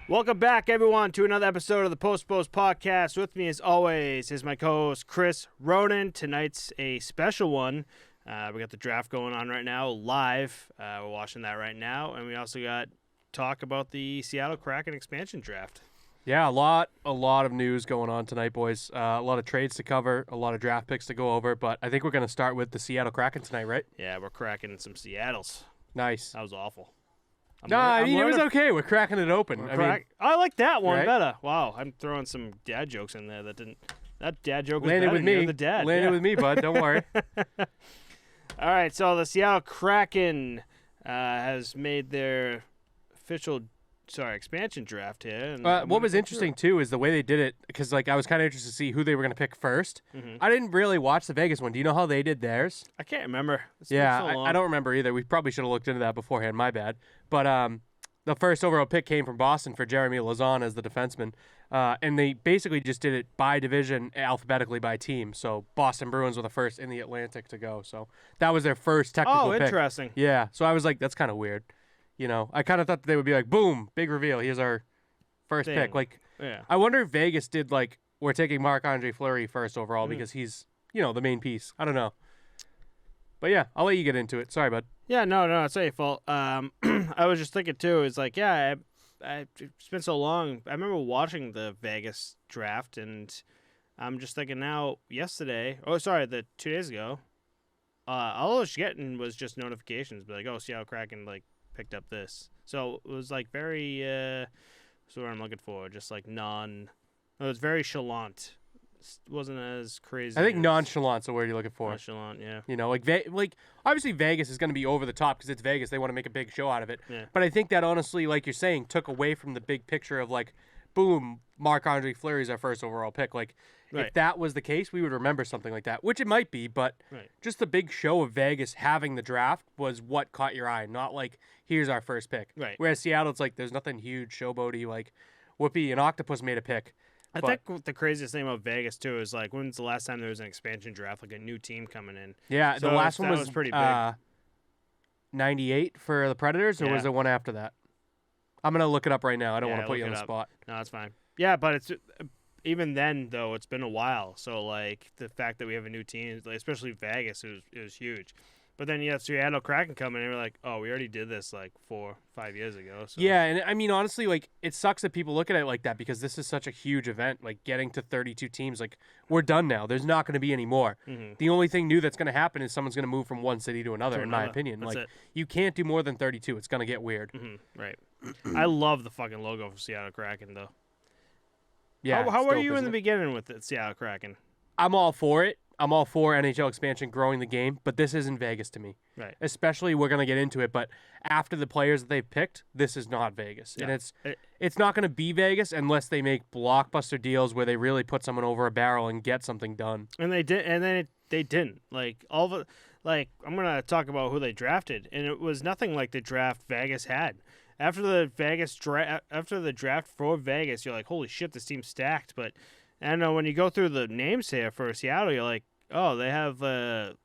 Welcome back, everyone, to another episode of the Posttopostpod podcast. With me, as always, is my co-host, Chris Ronan. Tonight's a special one. We got the draft going on right now, live. We're watching that right now. And we also got talk about the Seattle Kraken expansion draft. Yeah, a lot of news going on tonight, boys. A lot of trades to cover, a lot of draft picks to go over. But I think we're going to start with the Seattle Kraken tonight, right? Yeah, we're cracking some Seattles. Nice. That was awful. It was okay. We're cracking it open. I like that one right? better. Wow, I'm throwing some dad jokes in there that didn't. That dad joke was landed better with me. You're the dad. Landed with me, bud. Don't worry. All right, so the Seattle Kraken has made their official, expansion draft here. And what was interesting too is the way they did it, because I was kind of interested to see who they were going to pick first. Mm-hmm. I didn't really watch the Vegas one. Do you know how they did theirs? I can't remember. It's Yeah, been so long. I don't remember either. We probably should have looked into that beforehand. My bad. But the first overall pick came from Boston for Jeremy Lauzon as the defenseman. And they basically just did it by division, alphabetically by team. So Boston Bruins were the first in the Atlantic to go. So that was their first technical pick. Oh, interesting. Yeah. So I was like, that's kind of weird. You know, I kind of thought that they would be like, boom, big reveal. Here's our first pick. Yeah. I wonder if Vegas did we're taking Marc-Andre Fleury first overall because he's, the main piece. I don't know. But yeah, I'll let you get into it. Sorry, bud. Yeah, no, it's not your fault. I was just thinking too. It's like, yeah, it's been so long. I remember watching the Vegas draft, and I'm just thinking now. The 2 days ago, all I was getting was just notifications, but Seattle Kraken picked up this. So it was very. That's what I'm looking for. Just non. It was very chalant. Wasn't as crazy. I think nonchalant's the word you're looking for. Nonchalant, yeah. Obviously Vegas is going to be over the top because it's Vegas. They want to make a big show out of it. Yeah. But I think that honestly, like you're saying, took away from the big picture of boom, Marc-Andre Fleury's our first overall pick. If that was the case, we would remember something like that, which it might be. But just the big show of Vegas having the draft was what caught your eye, not here's our first pick. Right. Whereas Seattle, it's there's nothing huge, showboaty, Whoopi and Octopus made a pick. I think the craziest thing about Vegas, too, is, when's the last time there was an expansion draft, a new team coming in? Yeah, so the last one was pretty big. 98 for the Predators, or was it one after that? I'm going to look it up right now. I don't want to put you on the spot. No, that's fine. Yeah, but it's even then, though, it's been a while. So, the fact that we have a new team, especially Vegas, it was huge. But then you have Seattle Kraken coming, and we're like, oh, we already did this 4 or 5 years ago. So. Yeah, and I mean, honestly, it sucks that people look at it like that because this is such a huge event. Getting to 32 teams, we're done now. There's not going to be any more. Mm-hmm. The only thing new that's going to happen is someone's going to move from one city to another, in my opinion. That's it. You can't do more than 32. It's going to get weird. Mm-hmm. Right. I love the fucking logo for Seattle Kraken, though. Yeah. How were you in the beginning with the Seattle Kraken? I'm all for it. I'm all for NHL expansion, growing the game, but this isn't Vegas to me. Right. Especially, we're going to get into it, but after the players that they've picked, this is not Vegas. Yeah. And it's not going to be Vegas unless they make blockbuster deals where they really put someone over a barrel and get something done. And they did, and then they didn't. I'm going to talk about who they drafted, and it was nothing like the draft Vegas had. After the draft for Vegas, you're like, holy shit, this team's stacked, but I don't know, when you go through the names here for Seattle, you're like, oh, they have, I'd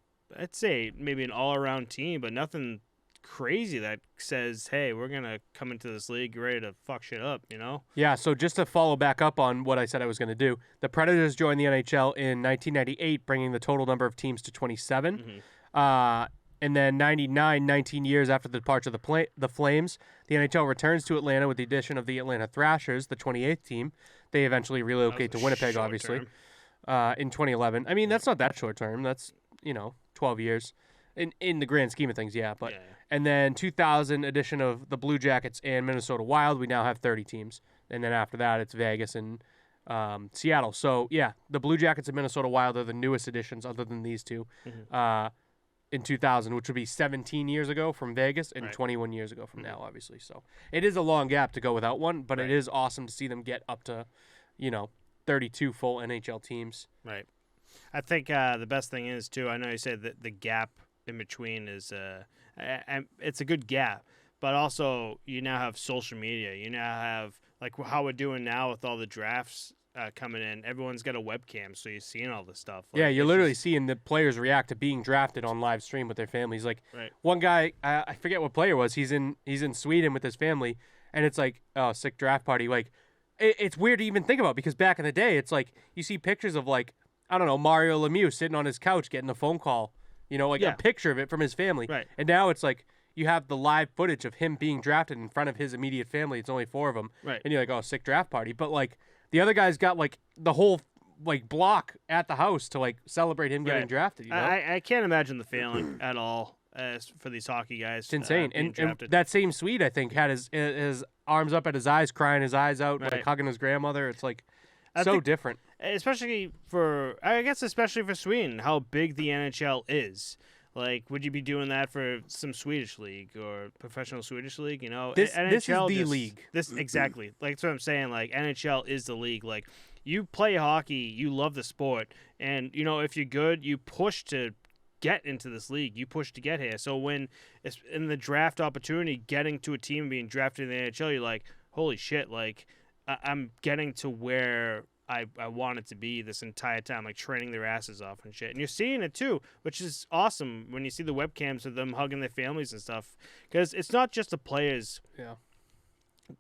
say maybe an all-around team, but nothing crazy that says, hey, we're going to come into this league ready to fuck shit up, Yeah, so just to follow back up on what I said I was going to do, the Predators joined the NHL in 1998, bringing the total number of teams to 27. Mm-hmm. And then 99, 19 years after the departure of the Flames, the NHL returns to Atlanta with the addition of the Atlanta Thrashers, the 28th team. They eventually relocate to Winnipeg, obviously, in 2011. I mean, that's not that short term. That's, 12 years. In the grand scheme of things, yeah. But And then 2000 edition of the Blue Jackets and Minnesota Wild, we now have 30 teams. And then after that, it's Vegas and Seattle. So, yeah, the Blue Jackets and Minnesota Wild are the newest additions other than these two. Mm-hmm. In 2000, which would be 17 years ago from Vegas and 21 years ago from now, obviously. So it is a long gap to go without one, but it is awesome to see them get up to, 32 full NHL teams. Right. I think the best thing is, too, I know you said that the gap in between is, it's a good gap, but also you now have social media. You now have, how we're doing now with all the drafts coming in. Everyone's got a webcam, so you're seeing all this stuff. Yeah, you're literally seeing the players react to being drafted on live stream with their families. One guy, I forget what player it was. He's in Sweden with his family, and it's like, oh, sick draft party. Like, it's weird to even think about because back in the day, it's like you see pictures of like, I don't know, Mario Lemieux sitting on his couch getting a phone call, like a picture of it from his family. Right. And now it's like you have the live footage of him being drafted in front of his immediate family. It's only 4 of them. Right. And you're like, oh, sick draft party. But like the other guy's got like the whole like block at the house to like celebrate him getting drafted. I can't imagine the feeling at all for these hockey guys. It's insane. And that same Swede, I think, had his arms up at his eyes, crying his eyes out, like hugging his grandmother. It's like so different. Especially for Sweden, how big the NHL is. Like, would you be doing that for some Swedish league or professional Swedish league? This NHL is the league. Exactly. Like, that's what I'm saying. Like, NHL is the league. Like, you play hockey, you love the sport, and, if you're good, you push to get into this league. You push to get here. So when it's in the draft opportunity, getting to a team and being drafted in the NHL, you're like, holy shit, like, I'm getting to where I wanted to be this entire time, like training their asses off and shit. And you're seeing it too, which is awesome when you see the webcams of them hugging their families and stuff. Because it's not just the players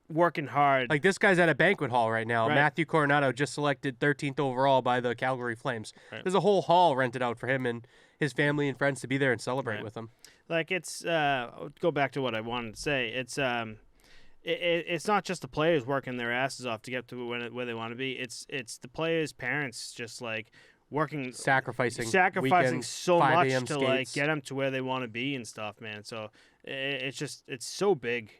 working hard. Like this guy's at a banquet hall right now. Right. Matthew Coronado just selected 13th overall by the Calgary Flames. Right. There's a whole hall rented out for him and his family and friends to be there and celebrate with him. Like it's go back to what I wanted to say. It's not just the players working their asses off to get to where they want to be. It's the players' parents just like working, sacrificing weekends, so much to skates. Like get them to where they want to be and stuff, man. So it's so big.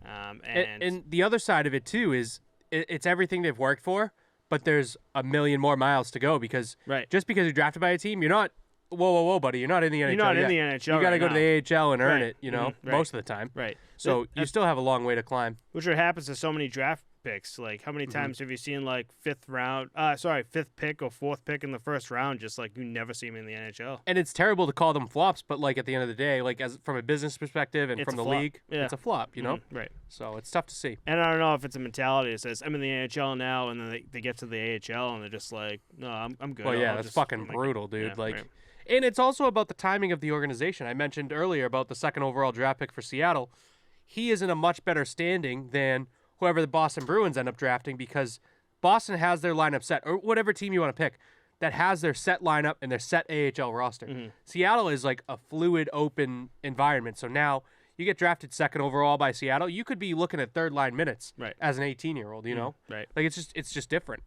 And the other side of it too is it's everything they've worked for, but there's a million more miles to go because just because you're drafted by a team, you're not. Whoa, buddy! You're not in the NHL. You're not yet. in the NHL. You got to go now. to the AHL and earn it. Most of the time. Right. So you still have a long way to climb. Which happens to so many draft picks. Like, how many times have you seen like fifth pick or fourth pick in the first round? Just like you never see them in the NHL. And it's terrible to call them flops, but like at the end of the day, like as from a business perspective and from the league, it's a flop. Right. So it's tough to see. And I don't know if it's a mentality that says I'm in the NHL now, and then they get to the AHL and they're just like, no, I'm good. Well, yeah, that's fucking brutal, dude. And it's also about the timing of the organization. I mentioned earlier about the 2nd overall draft pick for Seattle. He is in a much better standing than whoever the Boston Bruins end up drafting because Boston has their lineup set, or whatever team you want to pick, that has their set lineup and their set AHL roster. Mm-hmm. Seattle is like a fluid, open environment. So now you get drafted 2nd overall by Seattle, you could be looking at third-line minutes as an 18-year-old, you know? Right. Like, it's just different.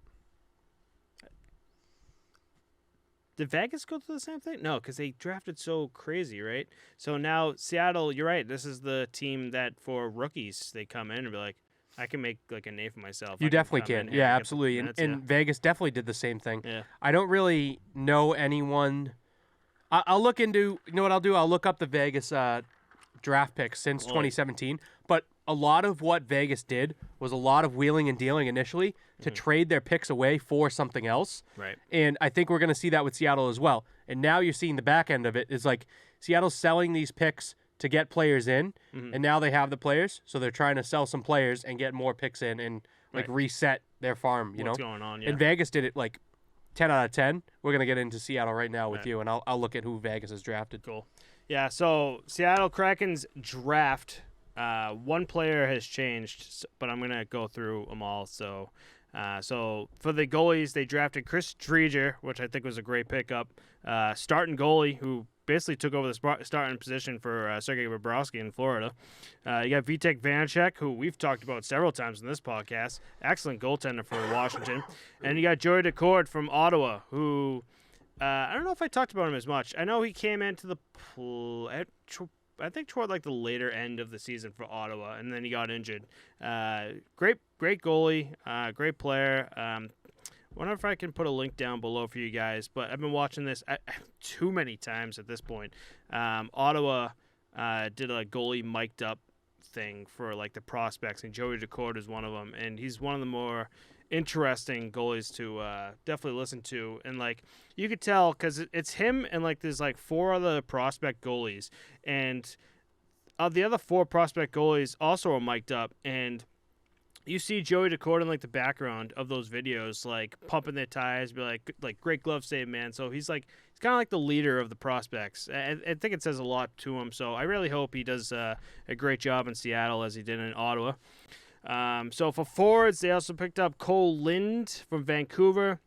Did Vegas go through the same thing? No, because they drafted so crazy, right? So now Seattle, you're right. This is the team that for rookies they come in and be like, I can make like a name for myself. You definitely can. Yeah, absolutely. And Vegas definitely did the same thing. Yeah. I don't really know anyone. I'll look into. You know what I'll do? I'll look up the Vegas draft picks since 2017. But a lot of what Vegas did was a lot of wheeling and dealing initially to trade their picks away for something else. Right. And I think we're going to see that with Seattle as well. And now you're seeing the back end of it is like Seattle's selling these picks to get players in, and now they have the players, so they're trying to sell some players and get more picks in and like reset their farm, What's going on, And Vegas did it like 10 out of 10. We're going to get into Seattle right now with you, and I'll look at who Vegas has drafted. Cool. Yeah, so Seattle Kraken's draft, one player has changed, but I'm going to go through them all. So for the goalies, they drafted Chris Driedger, which I think was a great pickup. Starting goalie, who basically took over the starting position for Sergei Bobrovsky in Florida. You got Vitek Vanacek, who we've talked about several times in this podcast. Excellent goaltender for Washington. And you got Joey Decord from Ottawa, who I don't know if I talked about him as much. I know he came into the I think toward like the later end of the season for Ottawa, and then he got injured. Great goalie, great player. I wonder if I can put a link down below for you guys, but I've been watching this too many times at this point. Ottawa did a goalie mic'd up thing for like the prospects, and Joey Decord is one of them, and he's one of the more interesting goalies to definitely listen to. And like you could tell because it's him and like there's like 4 other prospect goalies, and the other 4 prospect goalies also are mic'd up, and you see Joey Decord in like the background of those videos, like pumping their tires, be like great glove save, man. So he's kind of like the leader of the prospects. I think it says a lot to him. So I really hope he does a great job in Seattle as he did in Ottawa. So for forwards, they also picked up Cole Lind from Vancouver,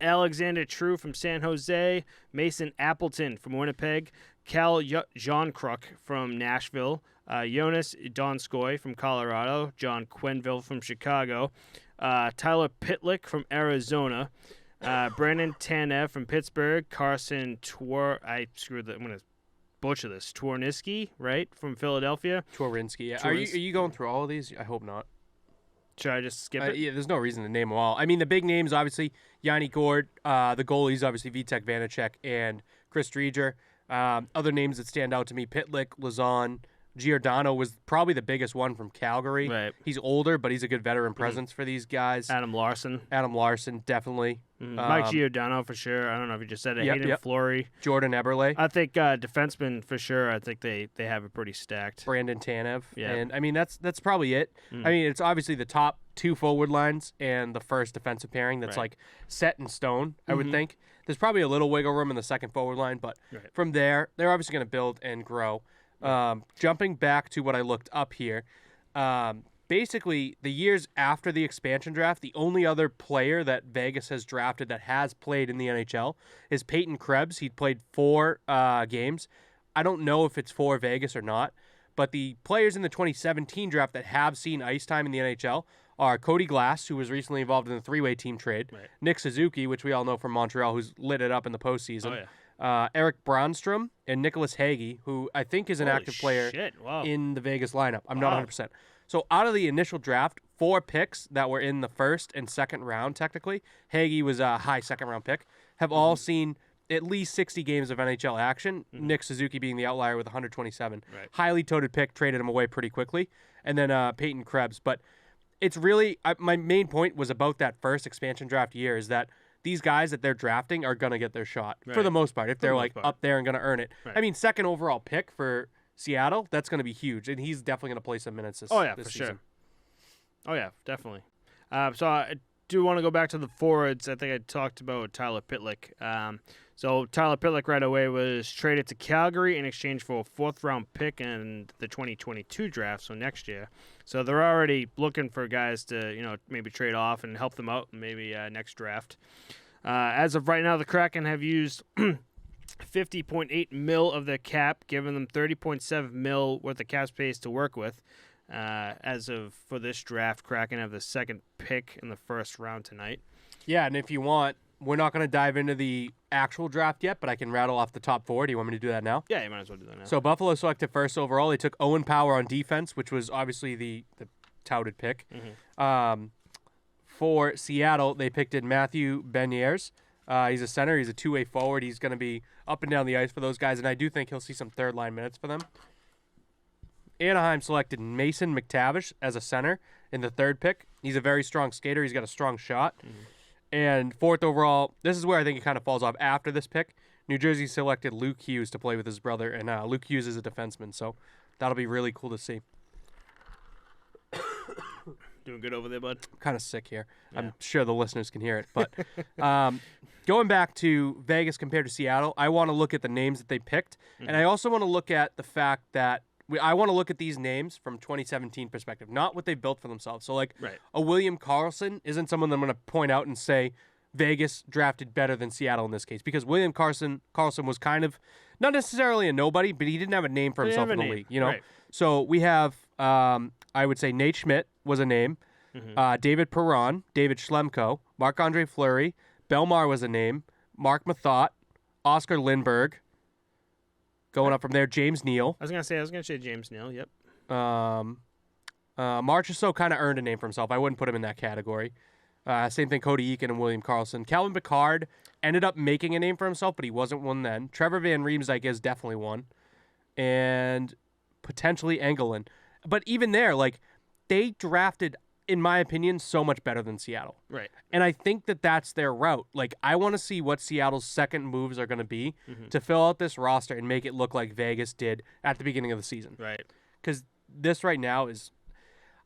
Alexander True from San Jose, Mason Appleton from Winnipeg, Cal Jean-Crook from Nashville, Jonas Donskoy from Colorado, John Quenneville from Chicago, Tyler Pitlick from Arizona, Brandon Tanev from Pittsburgh, Carson I'm going to butcher this. Twarniski, right, from Philadelphia. Tworinsky, yeah. Are you going through all of these? I hope not. Should I just skip it? Yeah, there's no reason to name them all. I mean, the big names, obviously, Yanni Gord. The goalies, obviously, Vitek Vanacek and Chris Drieger. Other names that stand out to me, Pitlick, Lazan, Giordano was probably the biggest one from Calgary. Right. He's older, but he's a good veteran presence for these guys. Adam Larson, definitely. Mike Giordano for sure. I don't know if you just said it. Hayden Fleury. Jordan Eberle. I think defensemen for sure. I think they have it pretty stacked. Brandon Tanev. Yeah. And, I mean, that's probably it. I mean, it's obviously the top two forward lines and the first defensive pairing that's, like, set in stone, I would think. There's probably a little wiggle room in the second forward line, but from there, they're obviously going to build and grow. Jumping back to what I looked up here, basically the years after the expansion draft, the only other player that Vegas has drafted that has played in the NHL is Peyton Krebs. He played 4 games. I don't know if it's for Vegas or not, but the players in the 2017 draft that have seen ice time in the NHL are Cody Glass, who was recently involved in the 3-way team trade, Nick Suzuki, which we all know from Montreal, who's lit it up in the postseason. Eric Bronstrom and Nicholas Hagee, who I think is an active player in the Vegas lineup. I'm not 100%. So out of the initial draft, 4 picks that were in the first and second round, technically, Hagee was a high second-round pick, have all seen at least 60 games of NHL action, Nick Suzuki being the outlier with 127. Highly toted pick, traded him away pretty quickly. And then Peyton Krebs. But it's really, my main point was about that first expansion draft year is that these guys that they're drafting are going to get their shot for the most part if they're like up there and going to earn it. I mean, second overall pick for Seattle, that's going to be huge, and he's definitely going to play some minutes this for season. Sure. Oh, yeah, definitely. So I do want to go back to the forwards. I think I talked about Tyler Pitlick. So Tyler Pitlick right away was traded to Calgary in exchange for a 4th-round pick in the 2022 draft, so next year. So they're already looking for guys to, maybe trade off and help them out maybe next draft. As of right now, the Kraken have used $50.8 million of their cap, giving them $30.7 million worth of cap space to work with. For this draft, Kraken have the second pick in the first round tonight. Yeah, and if you want, we're not going to dive into the actual draft yet, but I can rattle off the top 4. Do you want me to do that now? Yeah, you might as well do that now. So Buffalo selected first overall. They took Owen Power on defense, which was obviously the touted pick. For Seattle, they picked in Matthew Beniers. He's a center. He's a 2-way forward. He's going to be up and down the ice for those guys, and I do think he'll see some third-line minutes for them. Anaheim selected Mason McTavish as a center in the 3rd pick. He's a very strong skater. He's got a strong shot. And 4th overall, this is where I think it kind of falls off after this pick. New Jersey selected Luke Hughes to play with his brother, and Luke Hughes is a defenseman, so that'll be really cool to see. Doing good over there, bud? I'm kind of sick here. Yeah. I'm sure the listeners can hear it. But going back to Vegas compared to Seattle, I want to look at the names that they picked, and I also want to look at the fact that I want to look at these names from 2017 perspective, not what they built for themselves. So, a William Karlsson isn't someone that I'm going to point out and say Vegas drafted better than Seattle in this case, because William Karlsson was kind of not necessarily a nobody, but he didn't have a name for himself in the league. Right. So we have, I would say Nate Schmidt was a name, David Perron, David Schlemko, Marc-Andre Fleury, Belmar was a name, Mark Mathot, Oscar Lindberg. Going up from there, James Neal. I was going to say James Neal, yep. Marchessault kind of earned a name for himself. I wouldn't put him in that category. Same thing, Cody Eakin and William Karlsson. Calvin Pickard ended up making a name for himself, but he wasn't one then. Trevor Van Riemsdyk is definitely one. And potentially Engelin. But even there, they drafted, in my opinion, so much better than Seattle. Right. And I think that that's their route. I want to see what Seattle's second moves are going to be to fill out this roster and make it look like Vegas did at the beginning of the season. Right. Because this right now is,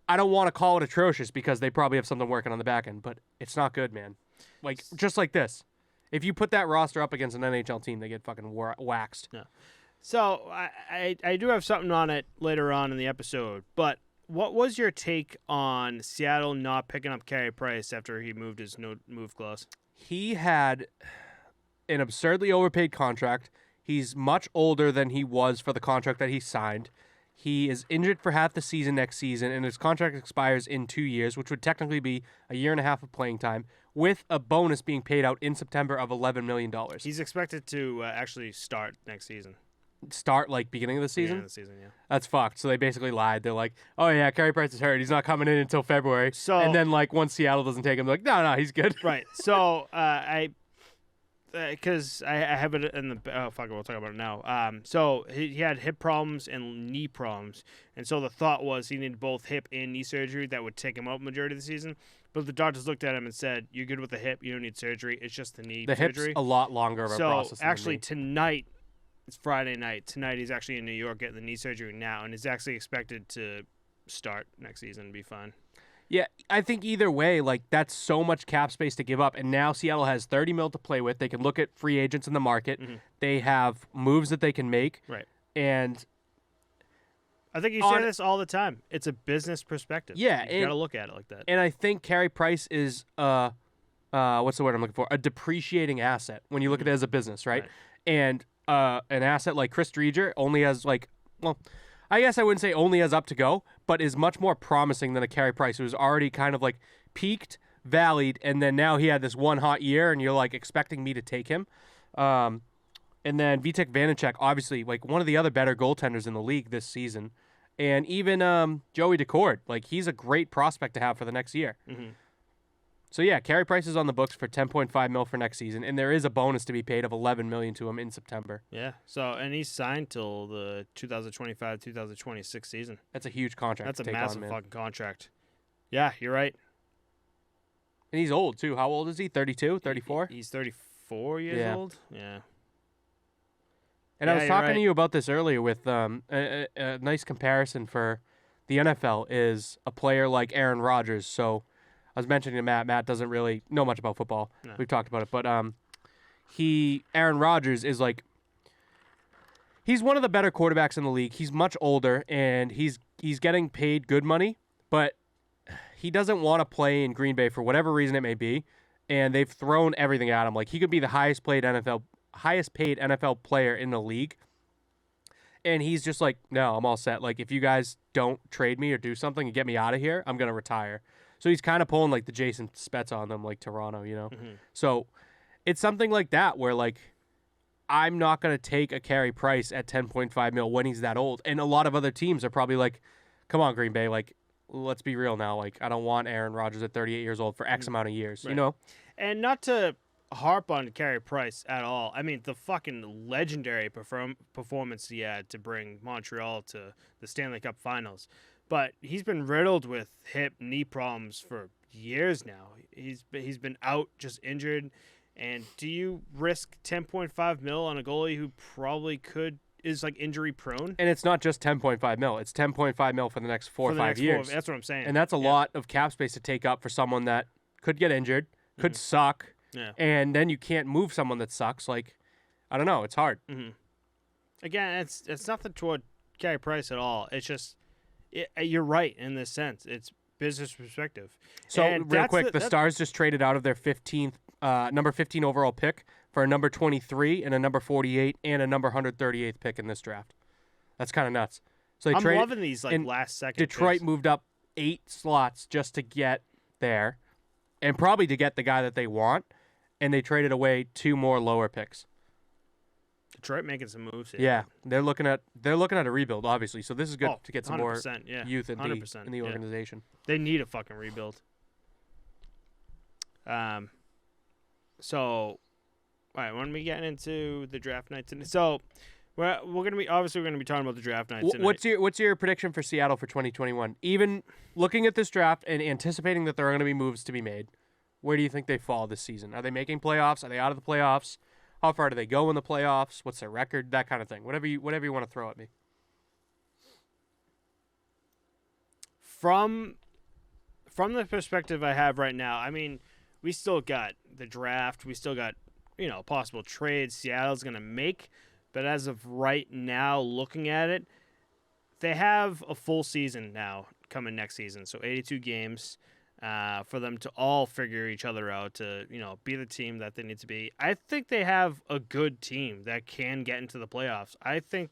I don't want to call it atrocious because they probably have something working on the back end, but it's not good, man. Just like this. If you put that roster up against an NHL team, they get fucking waxed. Yeah. So I do have something on it later on in the episode, but what was your take on Seattle not picking up Carey Price after he moved his no-move clause? He had an absurdly overpaid contract. He's much older than he was for the contract that he signed. He is injured for half the season next season, and his contract expires in 2 years, which would technically be a year and a half of playing time, with a bonus being paid out in September of $11 million. He's expected to actually start next season. Start, like, beginning of the season? Beginning of the season, yeah. That's fucked. So they basically lied. They're like, oh, yeah, Carey Price is hurt. He's not coming in until February. So, and then, like, once Seattle doesn't take him, they're like, no, he's good. Right. So, because I have it in the fuck it, we'll talk about it now. So he had hip problems and knee problems, and so the thought was he needed both hip and knee surgery that would take him out majority of the season. But the doctors looked at him and said, "You're good with the hip. You don't need surgery. It's just the knee surgery." Hip's a lot longer of a process. So actually tonight, it's Friday night. Tonight he's actually in New York getting the knee surgery now, and is actually expected to start next season and be fine. Yeah, I think either way, like, that's so much cap space to give up. And now Seattle has $30 million to play with. They can look at free agents in the market. Mm-hmm. They have moves that they can make. Right. And I think you say this all the time. It's a business perspective. Yeah. You got to look at it like that. And I think Carey Price is, what's the word I'm looking for? A depreciating asset when you look at it as a business, right? And an asset like Chris Driedger only has, like, well, I guess I wouldn't say only has up to go, but is much more promising than a Carey Price, who's already kind of like peaked, valleyed, and then now he had this one hot year, and you're like expecting me to take him. And then Vitek Vanacek, obviously, like one of the other better goaltenders in the league this season. And even Joey Decord, like he's a great prospect to have for the next year. Mm-hmm. So yeah, Carey Price is on the books for $10.5 million for next season, and there is a bonus to be paid of $11 million to him in September. Yeah. So and he's signed till the 2025-2026 season. That's a huge contract. That's a massive fucking contract. Yeah, you're right. And he's old too. How old is he? 32, 34? He's 34 years old. Yeah. And I was talking to you about this earlier with a nice comparison for the NFL is a player like Aaron Rodgers. So I was mentioning to Matt. Matt doesn't really know much about football. No. We've talked about it, but Aaron Rodgers is like, he's one of the better quarterbacks in the league. He's much older and he's getting paid good money, but he doesn't want to play in Green Bay for whatever reason it may be, and they've thrown everything at him. Like he could be the highest paid NFL player in the league, and he's just like, no, I'm all set. Like if you guys don't trade me or do something and get me out of here, I'm gonna retire. So he's kind of pulling like the Jason Spetz on them, like Toronto, you know? Mm-hmm. So it's something like that where, like, I'm not going to take a Carey Price at $10.5 million when he's that old. And a lot of other teams are probably like, come on, Green Bay, like, let's be real now. Like, I don't want Aaron Rodgers at 38 years old for X amount of years, you know? And not to harp on Carey Price at all. I mean, the fucking legendary performance he had to bring Montreal to the Stanley Cup Finals. But he's been riddled with hip, knee problems for years now. He's been out, just injured. And do you risk $10.5 million on a goalie who probably is like injury prone? And it's not just $10.5 million. It's $10.5 million for the next 4 or 5 years. That's what I'm saying. And that's a lot of cap space to take up for someone that could get injured, could suck, and then you can't move someone that sucks. Like, I don't know. It's hard. Mm-hmm. Again, it's nothing toward Carey Price at all. It's just, you're right in this sense. It's business perspective. So real quick, the Stars just traded out of their number 15 overall pick for a number 23 and a number 48 and a number 138th pick in this draft. That's kind of nuts. So I'm loving these like last second. Detroit picks. Moved up 8 slots just to get there, and probably to get the guy that they want, and they traded away 2 more lower picks. Detroit making some moves here. Yeah, they're looking at a rebuild, obviously. So this is good to get some more youth in the organization. They need a fucking rebuild. So, all right, when we getting into the draft night tonight, so we're gonna be talking about the draft night tonight. What's your prediction for Seattle for 2021? Even looking at this draft and anticipating that there are going to be moves to be made, where do you think they fall this season? Are they making playoffs? Are they out of the playoffs? How far do they go in the playoffs? What's their record? That kind of thing. Whatever you want to throw at me. From the perspective I have right now, I mean, we still got the draft. We still got, possible trades Seattle's going to make. But as of right now, looking at it, they have a full season now coming next season. So 82 games for them to all figure each other out to, be the team that they need to be. I think they have a good team that can get into the playoffs. I think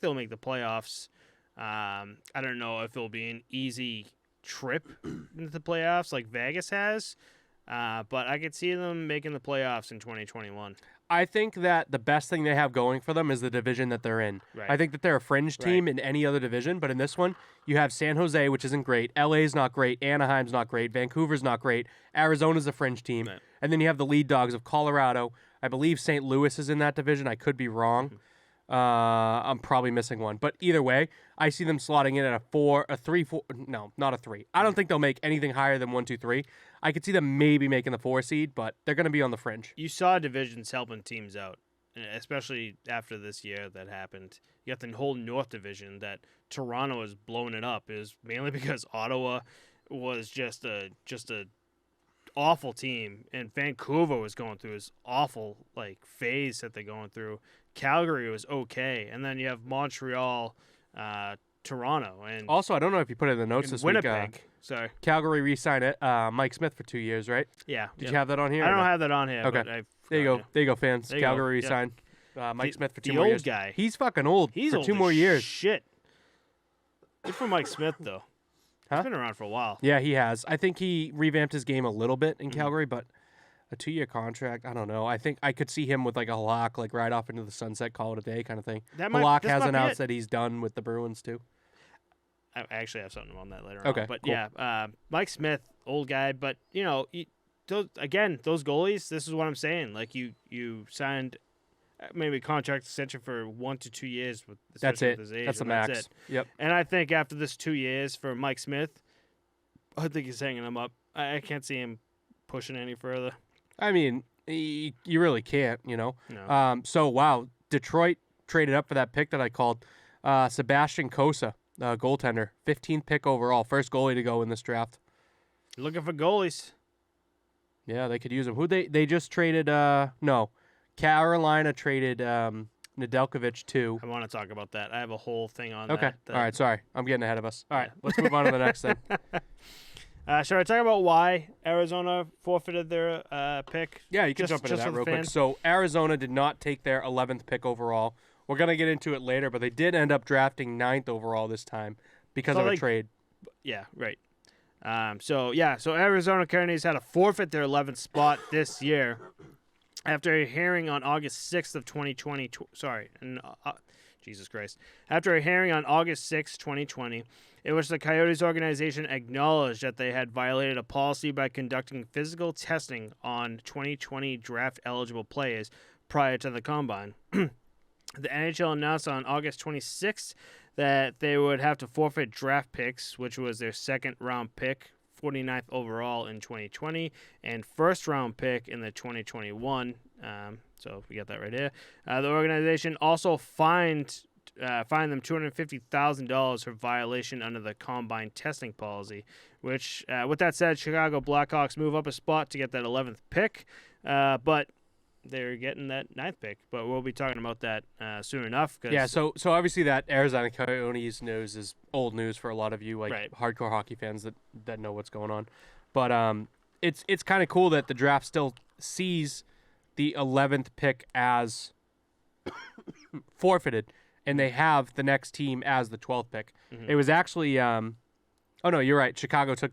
they'll make the playoffs. I don't know if it'll be an easy trip into the playoffs like Vegas has, but I could see them making the playoffs in 2021. I think that the best thing they have going for them is the division that they're in. Right. I think that they're a fringe team in any other division, but in this one, you have San Jose, which isn't great. LA's not great. Anaheim's not great. Vancouver's not great. Arizona's a fringe team. Right. And then you have the lead dogs of Colorado. I believe St. Louis is in that division. I could be wrong. I'm probably missing one. But either way, I see them slotting in at a 3. No, not a 3. I don't think they'll make anything higher than 1, 2, 3. I could see them maybe making the 4 seed, but they're going to be on the fringe. You saw divisions helping teams out, especially after this year that happened. You got the whole North Division that Toronto is blowing it up is mainly because Ottawa was just a awful team, and Vancouver was going through this awful phase that they're going through. Calgary was okay, and then you have Montreal, Toronto, and also I don't know if you put it in the notes this Winnipeg. week. Sorry, Calgary re-signed it. Mike Smith for 2 years, right? Yeah. Did you have that on here? I don't have that on here. Okay. But there you go. There you go, fans. There you Calgary go. re-signed Mike Smith for 2 the more old years. guy. He's fucking old. He's for old 2 more as years. Shit. Good for Mike Smith though. Huh? He's been around for a while. Yeah, he has. I think he revamped his game a little bit in Calgary, but a 2-year contract, I don't know. I think I could see him with a Halak, right off into the sunset, call it a day kind of thing. Halak has announced that he's done with the Bruins too. I actually have something on that later on. But cool. yeah, Mike Smith, old guy, but those goalies. This is what I'm saying. You signed maybe a contract extension for 1 to 2 years with. That's it. With his age, that's the max. That's it. Yep. And I think after this 2 years for Mike Smith, I think he's hanging him up. I can't see him pushing any further. I mean, you really can't, No. So, wow, Detroit traded up for that pick that I called. Sebastian Cossa, goaltender, 15th pick overall, first goalie to go in this draft. Looking for goalies. Yeah, they could use him. Who they just traded? No, Carolina traded Nedeljkovic too. I want to talk about that. I have a whole thing on that. Okay. All right, sorry. I'm getting ahead of us. All right, let's move on to the next thing. Should I talk about why Arizona forfeited their pick? Yeah, you can jump into that real quick. So Arizona did not take their 11th pick overall. We're going to get into it later, but they did end up drafting 9th overall this time because of a trade. Yeah, right. So Arizona Coyotes had to forfeit their 11th spot this year after a hearing on August 6th of 2020. Jesus Christ. After a hearing on August 6, 2020, in which the Coyotes organization acknowledged that they had violated a policy by conducting physical testing on 2020 draft-eligible players prior to the Combine. The NHL announced on August 26th that they would have to forfeit draft picks, which was their second-round pick, 49th overall in 2020, and first-round pick in the 2021. So we got that right here. The organization also fined them $250,000 for violation under the Combine testing policy, which, with that said, Chicago Blackhawks move up a spot to get that 11th pick, but they're getting that 9th pick. But we'll be talking about that soon enough. Yeah, so obviously that Arizona Coyotes news is old news for a lot of you, hardcore hockey fans that know what's going on. But it's kind of cool that the draft still sees the 11th pick as forfeited, and they have the next team as the 12th pick. Mm-hmm. It was actually oh no, you're right. Chicago took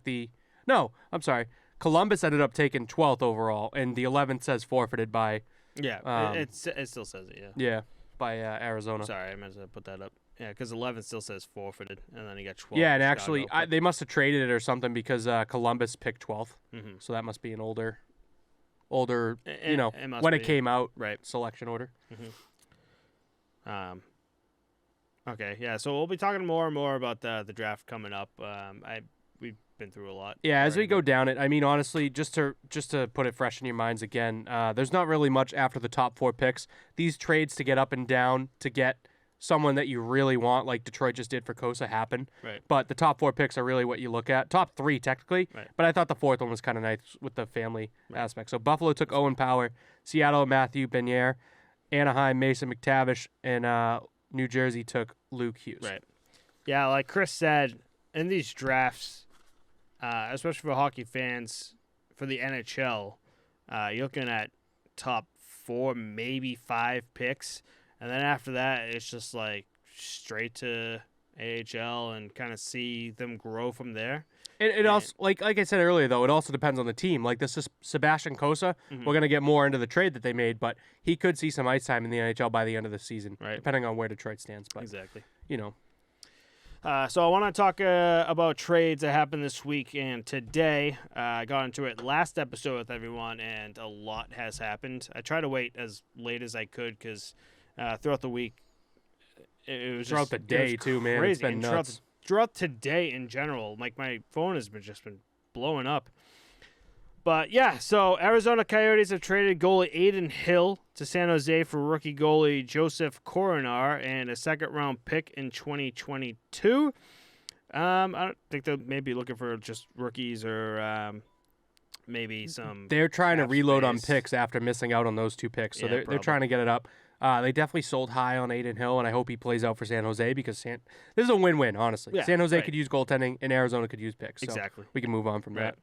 Columbus ended up taking 12th overall, and the 11th says forfeited by it still says it, yeah, by Arizona. Sorry, I meant to put that up. Yeah, because 11 still says forfeited, and then you got 12. Yeah, and actually they must have traded it or something because Columbus picked 12th, mm-hmm. so that must be an older it came out, right, selection order. Mm-hmm. Okay, yeah. So we'll be talking more and more about the draft coming up. We've been through a lot. Yeah, as we go down it, I mean, honestly, just to put it fresh in your minds again, there's not really much after the top 4 picks. These trades to get up and down to get someone that you really want, like Detroit just did for Cossa, happen. Right. But the top 4 picks are really what you look at. Top 3 technically. Right. But I thought the 4th one was kind of nice with the family aspect. So Buffalo took Owen Power, Seattle Matthew Benier, Anaheim Mason McTavish, and New Jersey took Luke Hughes. Right. Yeah, like Chris said, in these drafts, especially for hockey fans, for the NHL, you're looking at top 4, maybe 5 picks, and then after that, it's just like straight to AHL and kind of see them grow from there. It also, like I said earlier, though, it also depends on the team. Like this is Sebastian Cossa. We're going to get more into the trade that they made, but he could see some ice time in the NHL by the end of the season, depending on where Detroit stands. But, exactly. So I want to talk about trades that happened this week and today. I got into it last episode with everyone, and a lot has happened. I tried to wait as late as I could because throughout the week, it was throughout the day too, man. Crazy. It's been nuts. Throughout today in general, like my phone has just been blowing up. But yeah, so Arizona Coyotes have traded goalie Aiden Hill to San Jose for rookie goalie Joseph Coronar and a second-round pick in 2022. I don't think they'll maybe looking for just rookies or maybe some. They're trying to reload space on picks after missing out on those 2 picks, so they're trying to get it up. They definitely sold high on Aiden Hill, and I hope he plays out for San Jose because this is a win-win, honestly. Yeah, San Jose could use goaltending, and Arizona could use picks. So exactly. we can move on from that.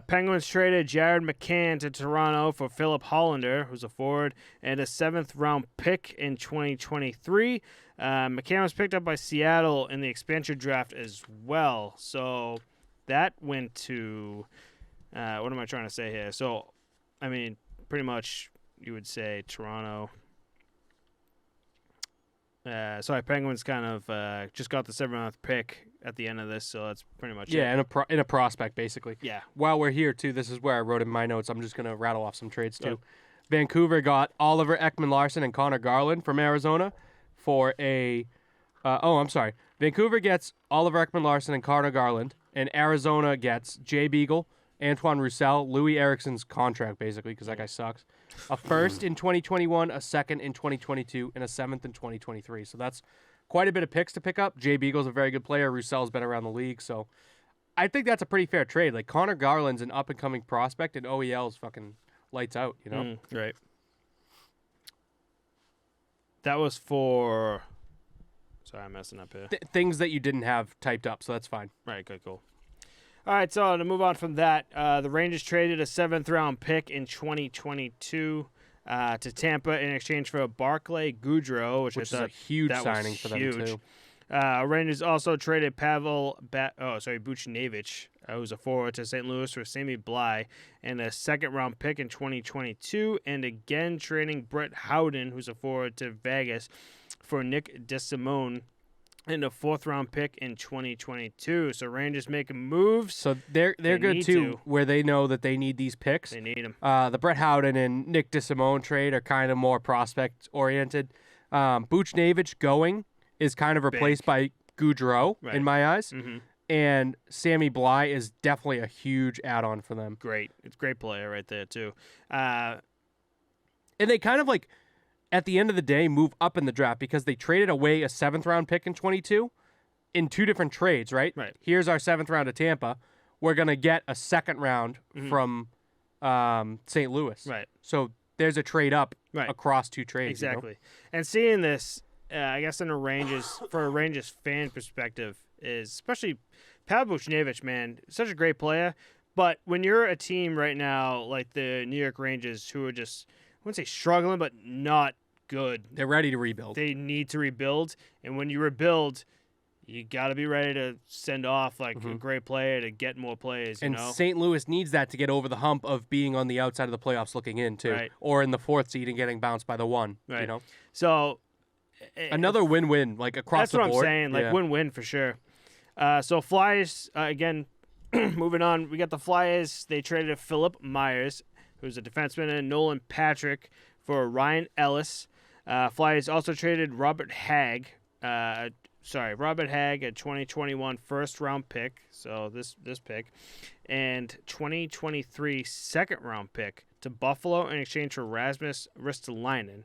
Penguins traded Jared McCann to Toronto for Philip Hollander, who's a forward, and a 7th-round pick in 2023. McCann was picked up by Seattle in the expansion draft as well. So that went to what am I trying to say here? So, I mean, pretty much you would say Toronto. Penguins kind of just got the 7th pick at the end of this, so that's pretty much it. Yeah, in a prospect, basically. Yeah. While we're here, too, this is where I wrote in my notes. I'm just going to rattle off some trades, too. Vancouver got Oliver Ekman-Larsson and Connor Garland from Arizona for a Vancouver gets Oliver Ekman-Larsson and Connor Garland, and Arizona gets Jay Beagle, Antoine Roussel, Louis Erickson's contract, basically, because that guy sucks. A first in 2021, a second in 2022, and a 7th in 2023. So that's quite a bit of picks to pick up. Jay Beagle's a very good player. Roussel's been around the league, so I think that's a pretty fair trade. Like, Connor Garland's an up-and-coming prospect, and OEL's fucking lights out, you know? Right. That was for... Sorry, I'm messing up here. Things that you didn't have typed up, so that's fine. Right, good, cool. All right, so to move on from that, the Rangers traded a 7th-round pick in 2022 to Tampa in exchange for a Barclay Goodrow, which is a huge signing for them, too. Rangers also traded Buchnevich, who's a forward, to St. Louis for Sammy Bly and a 2nd-round pick in 2022, and again trading Brett Howden, who's a forward, to Vegas for Nick DeSimone and a 4th-round pick in 2022. So Rangers making moves. So they're good too, where they know that they need these picks. They need them. The Brett Howden and Nick DeSimone trade are kind of more prospect oriented. Buchnevich going is kind of replaced by Goudreau in my eyes, and Sammy Bly is definitely a huge add-on for them. Great, it's a great player right there too. And they kind of like, at the end of the day, move up in the draft because they traded away a 7th-round pick in 22 in 2 different trades, right? Right. Here's our 7th round to Tampa. We're going to get a 2nd round from St. Louis. Right. So there's a trade up across 2 trades. Exactly. You know? And seeing this, I guess in a Rangers, for a Rangers fan perspective, is especially Pavel Buchnevich, man, such a great player. But when you're a team right now like the New York Rangers, who are just, I wouldn't say struggling, but not good. They're ready to rebuild. They need to rebuild. And when you rebuild, you got to be ready to send off like a great player to get more plays. And St. Louis needs that to get over the hump of being on the outside of the playoffs looking in, too. Right. Or in the 4th seed and getting bounced by the 1. Right. You know? So another win-win, like across the board. That's what I'm saying, like win-win for sure. So Flyers, again, moving on, we got the Flyers. They traded Philip Myers, who's a defenseman, and Nolan Patrick for Ryan Ellis. Flyers also traded Robert Hagg, a 2021 first-round pick, so this pick, and 2023 second-round pick to Buffalo in exchange for Rasmus Ristolainen.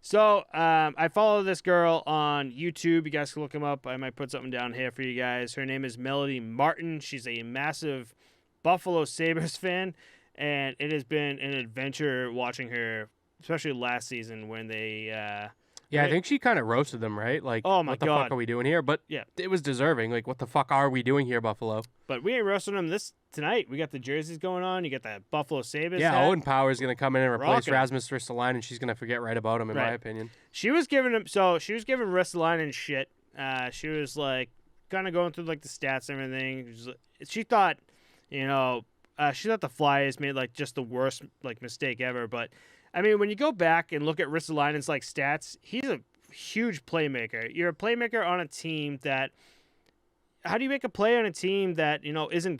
So I follow this girl on YouTube. You guys can look him up. I might put something down here for you guys. Her name is Melody Martin. She's a massive Buffalo Sabres fan, and it has been an adventure watching her, especially last season when they Yeah, right? I think she kind of roasted them, right? Like, Oh my what the God. fuck are we doing here? But Yeah. it was deserving. Like, what the fuck are we doing here, Buffalo? But we ain't roasting them tonight. We got the jerseys going on. You got the Buffalo Sabres. Yeah, hat. Owen Power's going to come in and replace Rockin'. Rasmus Ristolainen, and she's going to forget right about him, in my opinion. She was giving Ristolainen shit. She was like kind of going through like the stats and everything. She thought, she thought the Flyers made like just the worst like mistake ever. But I mean, when you go back and look at Ristolainen's like stats, he's a huge playmaker. You're a playmaker on a team that. How do you make a play on a team that isn't?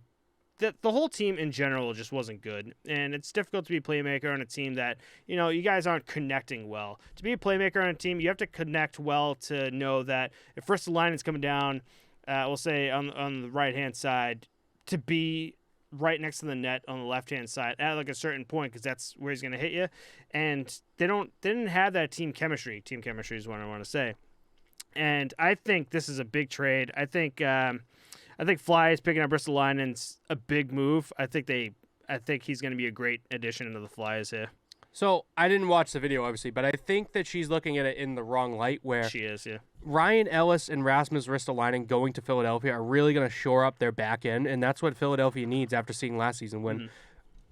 The whole team in general just wasn't good, and it's difficult to be a playmaker on a team that you guys aren't connecting well. To be a playmaker on a team, you have to connect well to know that if Ristolainen's coming down, we'll say on the right hand side, to be right next to the net on the left hand side at like a certain point because that's where he's going to hit you, and they didn't have that team chemistry. Team chemistry is what I want to say, and I think this is a big trade. I think Flyers picking up Ristolainen's a big move. I think he's going to be a great addition into the Flyers here. So I didn't watch the video, obviously, but I think that she's looking at it in the wrong light. Where She is, yeah. Ryan Ellis and Rasmus Ristolainen going to Philadelphia are really going to shore up their back end, and that's what Philadelphia needs after seeing last season win.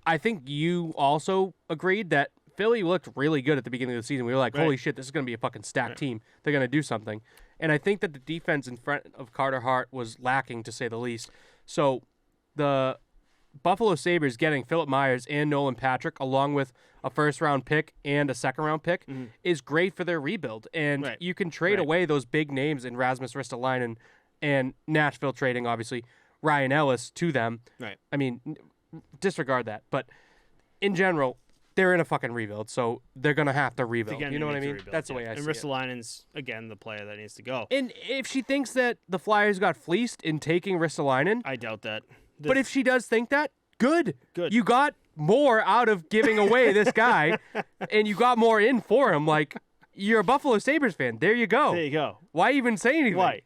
I think you also agreed that Philly looked really good at the beginning of the season. We were like, holy shit, this is going to be a fucking stacked team. They're going to do something. And I think that the defense in front of Carter Hart was lacking, to say the least. So the Buffalo Sabres getting Philip Myers and Nolan Patrick, along with a first-round pick and a second-round pick, is great for their rebuild. And you can trade away those big names in Rasmus Ristolainen and Nashville trading, obviously, Ryan Ellis to them. Right. I mean, disregard that. But in general, they're in a fucking rebuild, so they're going to have to rebuild. You know what I mean? That's the way I see it. And Ristolainen's, again, the player that needs to go. And if she thinks that the Flyers got fleeced in taking Ristolainen... I doubt that. But if she does think that, good. Good. You got more out of giving away this guy, and you got more in for him. Like, you're a Buffalo Sabres fan. There you go. There you go. Why even say anything? Why?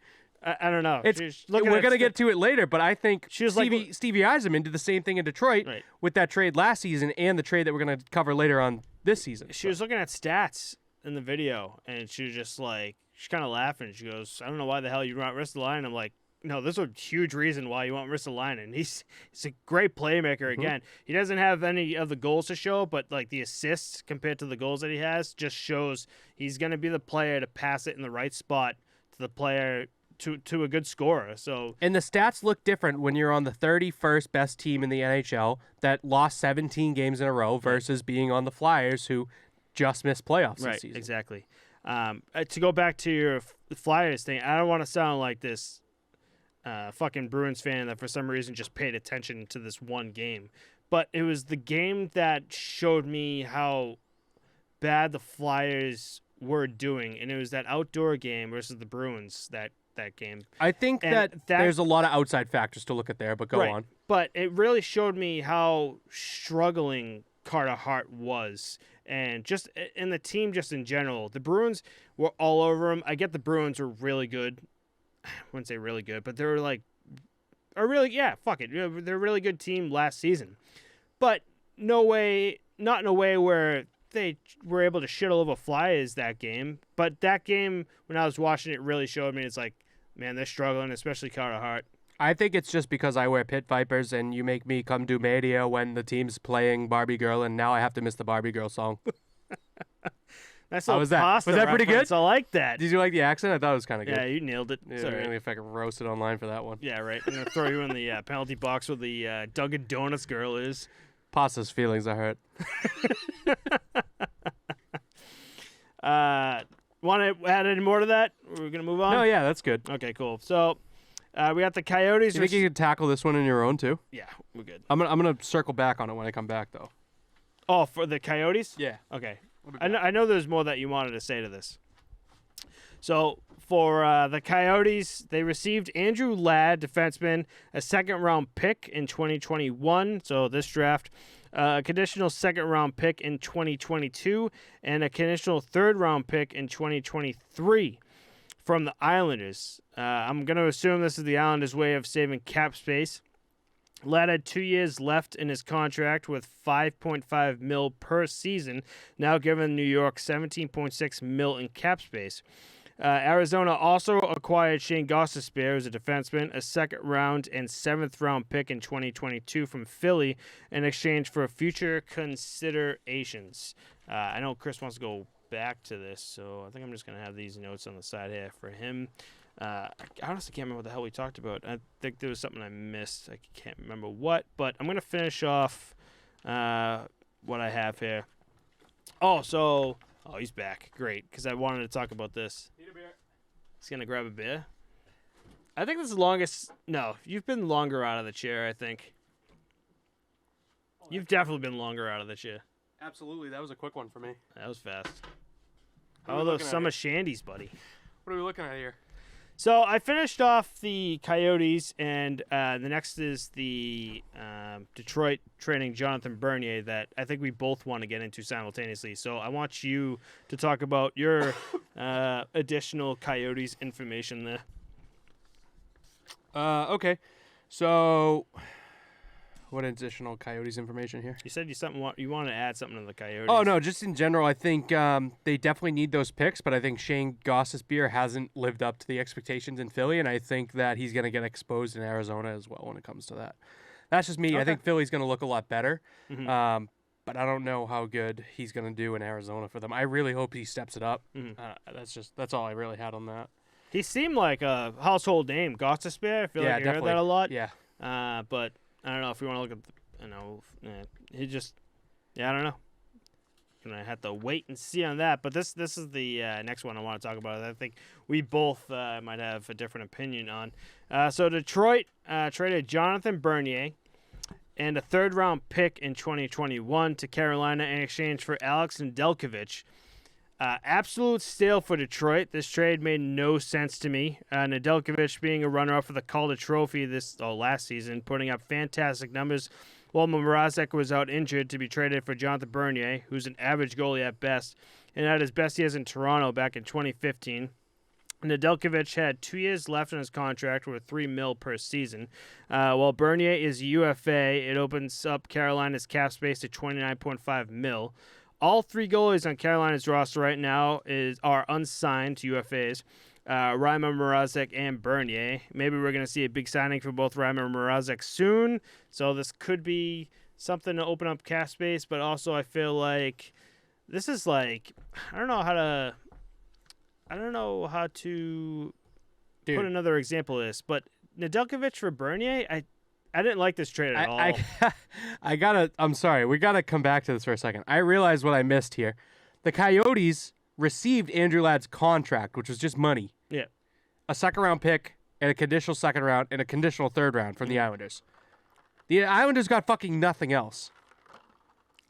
I don't know. We're going to get to it later, but I think Stevie Yzerman did the same thing in Detroit with that trade last season and the trade that we're going to cover later on this season. She was looking at stats in the video, and she was just like, she's kind of laughing. She goes, I don't know why the hell you want Ristolainen. I'm like, no, there's a huge reason why you want Ristolainen. He's a great playmaker. Again, he doesn't have any of the goals to show, but like the assists compared to the goals that he has just shows he's going to be the player to pass it in the right spot to the player to a good scorer. So and the stats look different when you're on the 31st best team in the NHL that lost 17 games in a row versus being on the Flyers who just missed playoffs this season. Exactly. To go back to your Flyers thing, I don't want to sound like this fucking Bruins fan that for some reason just paid attention to this one game. But it was the game that showed me how bad the Flyers were doing. And it was that outdoor game versus the Bruins, that game. I think that there's a lot of outside factors to look at there, but go on. But it really showed me how struggling Carter Hart was. And just in the team just in general. The Bruins were all over him. I get the Bruins were really good. I wouldn't say really good, but they were like fuck it. They're a really good team last season. But not in a way where they were able to shit all over Flyers that game. But that game, when I was watching it, really showed me it's like, man, they're struggling, especially Carter Hart. I think it's just because I wear pit vipers and you make me come do media when the team's playing Barbie Girl, and now I have to miss the Barbie Girl song. Nice How was that? Was that pretty good? I like that. Did you like the accent? I thought it was kind of good. Yeah, you nailed it. Yeah, really, if I could roast it online for that one. Yeah, right. I'm going to throw you in the penalty box where the Dunkin' Donuts girl is. Pasta's feelings are hurt. Want to add any more to that? We're going to move on? No, yeah, that's good. Okay, cool. So we got the Coyotes. You think you could tackle this one on your own, too? Yeah, we're good. I'm gonna circle back on it when I come back, though. Oh, for the Coyotes? Yeah. Okay. I know there's more that you wanted to say to this. So for the Coyotes, they received Andrew Ladd, defenseman, a second-round pick in 2021, so this draft, a conditional second-round pick in 2022, and a conditional third-round pick in 2023 from the Islanders. I'm going to assume this is the Islanders' way of saving cap space. Ladd had 2 years left in his contract with $5.5 mil per season, now giving New York $17.6 mil in cap space. Arizona also acquired Shane Gostisbehere as a defenseman, a second-round and seventh-round pick in 2022 from Philly in exchange for future considerations. I know Chris wants to go back to this, so I think I'm just going to have these notes on the side here for him. I honestly can't remember what the hell we talked about. I think there was something I missed. I can't remember what, but I'm going to finish off what I have here. Oh, he's back. Great, because I wanted to talk about this. Need a beer. He's going to grab a beer. I think this is the longest. No, you've been longer out of the chair, I think. You've definitely been longer out of the chair. Absolutely. That was a quick one for me. That was fast. What How are are we those looking at summer here? shandies, buddy? What are we looking at here? So I finished off the Coyotes, and the next is the Detroit trading Jonathan Bernier that I think we both want to get into simultaneously. So I want you to talk about your additional Coyotes information there. Okay. So, what additional Coyotes information here? You said you want to add something to the Coyotes. Oh, no, just in general, I think they definitely need those picks, but I think Shane Gostisbehere hasn't lived up to the expectations in Philly, and I think that he's going to get exposed in Arizona as well when it comes to that. That's just me. Okay. I think Philly's going to look a lot better, Mhm. but I don't know how good he's going to do in Arizona for them. I really hope he steps it up. Mhm. That's all I really had on that. He seemed like a household name, Gostisbehere. I feel like I heard that a lot. Yeah. But I don't know if you want to look at, he just, I don't know. Gonna have to wait and see on that. But this is the next one I want to talk about. I think we both might have a different opinion on. So Detroit traded Jonathan Bernier and a third-round pick in 2021 to Carolina in exchange for Alex Nedeljkovic. Absolute steal for Detroit. This trade made no sense to me. Nedeljkovic being a runner-up for the Calder Trophy last season, putting up fantastic numbers while Mrazek was out injured to be traded for Jonathan Bernier, who's an average goalie at best, and had his best years in Toronto back in 2015. Nedeljkovic had 2 years left on his contract with $3 mil per season. While Bernier is UFA, it opens up Carolina's cap space to $29.5 mil. All three goalies on Carolina's roster right now are unsigned to UFAs. Reimer, Mrazek, and Bernier. Maybe we're going to see a big signing for both Reimer and Mrazek soon. So this could be something to open up cap space, but also I feel like this is like I don't know how to put another example of this, but Nedeljkovic for Bernier, I didn't like this trade at all. I'm sorry. We got to come back to this for a second. I realized what I missed here. The Coyotes received Andrew Ladd's contract, which was just money. Yeah. A second-round pick and a conditional second round and a conditional third round from the Islanders. The Islanders got fucking nothing else.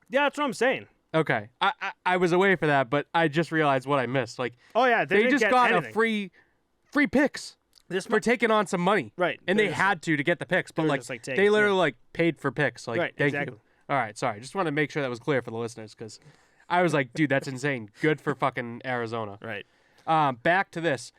Yeah, that's what I'm saying. Okay. I was away for that, but I just realized what I missed. Like, oh, yeah. They just got anything. a free picks. For taking on some money. Right. And they had to get the picks. But, they literally, paid for picks. Like, right, thank exactly. you. All right, sorry. Just want to make sure that was clear for the listeners because I was like, dude, that's insane. Good for fucking Arizona. Right. Back to this.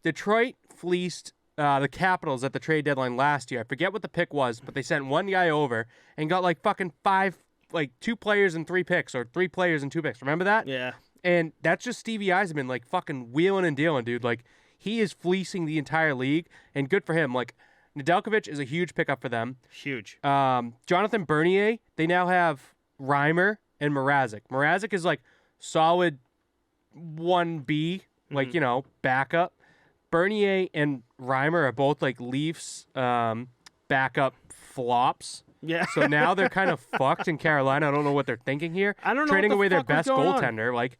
Detroit fleeced the Capitals at the trade deadline last year. I forget what the pick was, but they sent one guy over and got like fucking 2 players and 3 picks or 3 players and 2 picks. Remember that? Yeah. And that's just Stevie Yzerman like fucking wheeling and dealing, dude. Like, he is fleecing the entire league, and good for him. Like, Nedeljkovic is a huge pickup for them. Huge. Jonathan Bernier, they now have Reimer and Mrazek. Mrazek is, like, solid 1B, like, backup. Bernier and Reimer are both, like, Leafs backup flops. Yeah. So now they're kind of fucked in Carolina. I don't know what they're thinking here. I don't know Trading what the away their fuck was best going on. goaltender. Like,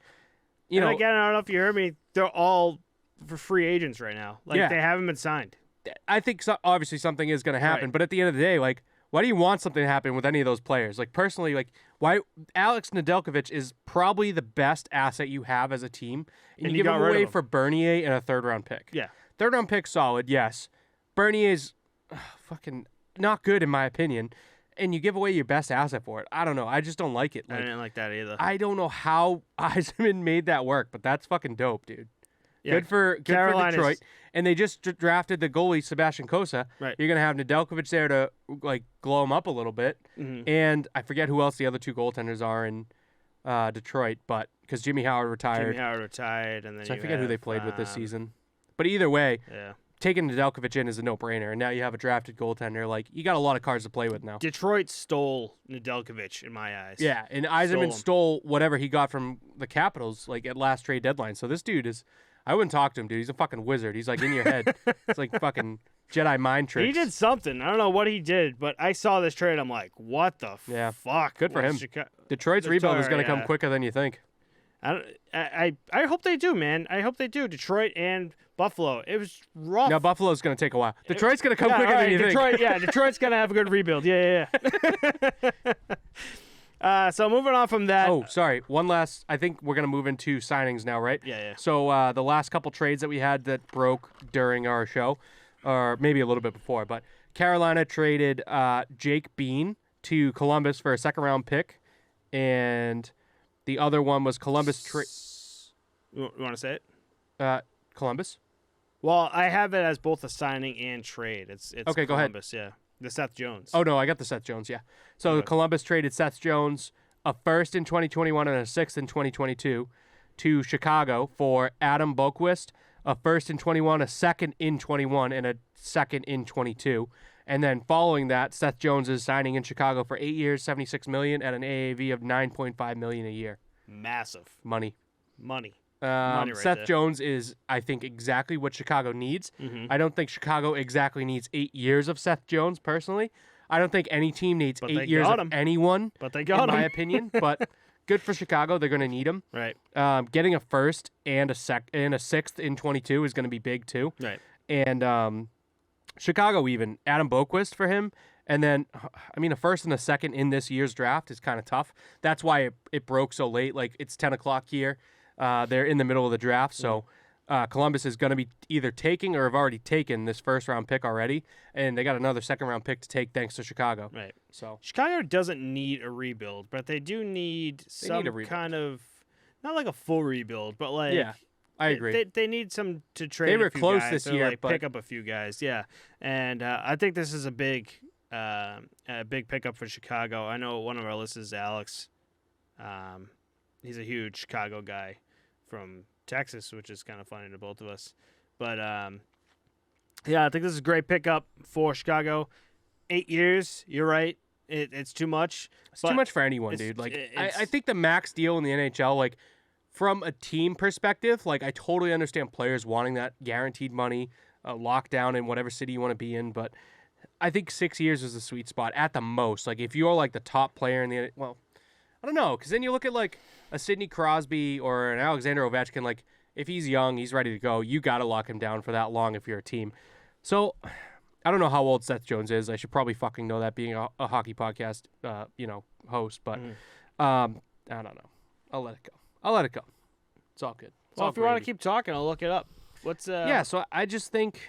Again, I don't know if you heard me. They're all for free agents right now. Like, they haven't been signed. I think obviously something is going to happen, Right. but at the end of the day, like, why do you want something to happen with any of those players? Like, personally, like, why Alex Nedeljkovic is probably the best asset you have as a team, and you give him away for Bernier and a third-round pick. Yeah. Third-round pick, solid, yes. Bernier's fucking not good, in my opinion, and you give away your best asset for it. I don't know. I just don't like it. Like, I didn't like that either. I don't know how Yzerman made that work, but that's fucking dope, dude. Good for Detroit. And they just drafted the goalie Sebastian Cossa. Right. You're gonna have Nedeljkovic there to like glow him up a little bit. Mm-hmm. And I forget who else the other two goaltenders are in Detroit, but because Jimmy Howard retired. And then so I forget who they played with this season. But either way, taking Nedeljkovic in is a no-brainer. And now you have a drafted goaltender. Like, you got a lot of cards to play with now. Detroit stole Nedeljkovic in my eyes. Yeah, and Yzerman stole whatever he got from the Capitals like at last trade deadline. So this dude is, I wouldn't talk to him, dude. He's a fucking wizard. He's like in your head. It's like fucking Jedi mind tricks. He did something. I don't know what he did, but I saw this trade. I'm like, what the fuck? Good for him. Detroit's rebuild is going to come quicker than you think. I hope they do, man. I hope they do. Detroit and Buffalo. It was rough. No, Buffalo's going to take a while. Detroit's going to come quicker than you think. Yeah, Detroit's going to have a good rebuild. Yeah. So moving on from that. Oh, sorry. One last. I think we're going to move into signings now, right? Yeah. So the last couple trades that we had that broke during our show, or maybe a little bit before, but Carolina traded Jake Bean to Columbus for a second-round pick, and the other one was Columbus. You want to say it? Columbus. Well, I have it as both a signing and trade. It's okay. Columbus, go ahead. Yeah. The Seth Jones. Oh, no, I got the Seth Jones, yeah. So Columbus traded Seth Jones, a first in 2021 and a sixth in 2022, to Chicago for Adam Boqvist, a first in 21, a second in 21, and a second in 22. And then following that, Seth Jones is signing in Chicago for 8 years, $76 million, at an AAV of $9.5 million a year. Massive money. Right Seth there. Jones is, I think, exactly what Chicago needs. Mm-hmm. I don't think Chicago exactly needs 8 years of Seth Jones, personally. I don't think any team needs 8 years of anyone, but they got in my opinion. But good for Chicago. They're going to need him. Right. Getting a first and a sixth in 22 is going to be big, too. Right. And Chicago even. Adam Boqvist for him. And then, I mean, a first and a second in this year's draft is kind of tough. That's why it broke so late. Like, it's 10 o'clock here. They're in the middle of the draft, so Columbus is going to be either taking or have already taken this first-round pick already, and they got another second-round pick to take thanks to Chicago. Right. So Chicago doesn't need a rebuild, but they do need kind of, not like a full rebuild, but like... Yeah, I agree. They need some to trade. They were close guys, this year, like, but... pick up a few guys, yeah. And I think this is a big pickup for Chicago. I know one of our listeners, Alex, he's a huge Chicago guy from Texas, which is kind of funny to both of us. But, yeah, I think this is a great pickup for Chicago. 8 years, you're right. It's too much. It's too much for anyone, dude. Like, I think the max deal in the NHL, like, from a team perspective, like, I totally understand players wanting that guaranteed money, lockdown in whatever city you want to be in, but I think 6 years is the sweet spot at the most. Like, if you're, like, the top player in the – well, I don't know, because then you look at, like, a Sidney Crosby or an Alexander Ovechkin, like, if he's young, he's ready to go, you got to lock him down for that long if you're a team. So, I don't know how old Seth Jones is. I should probably fucking know that being a hockey podcast, host, but I don't know. I'll let it go. It's all good. Well, if you want to keep talking, I'll look it up. Yeah, so I just think,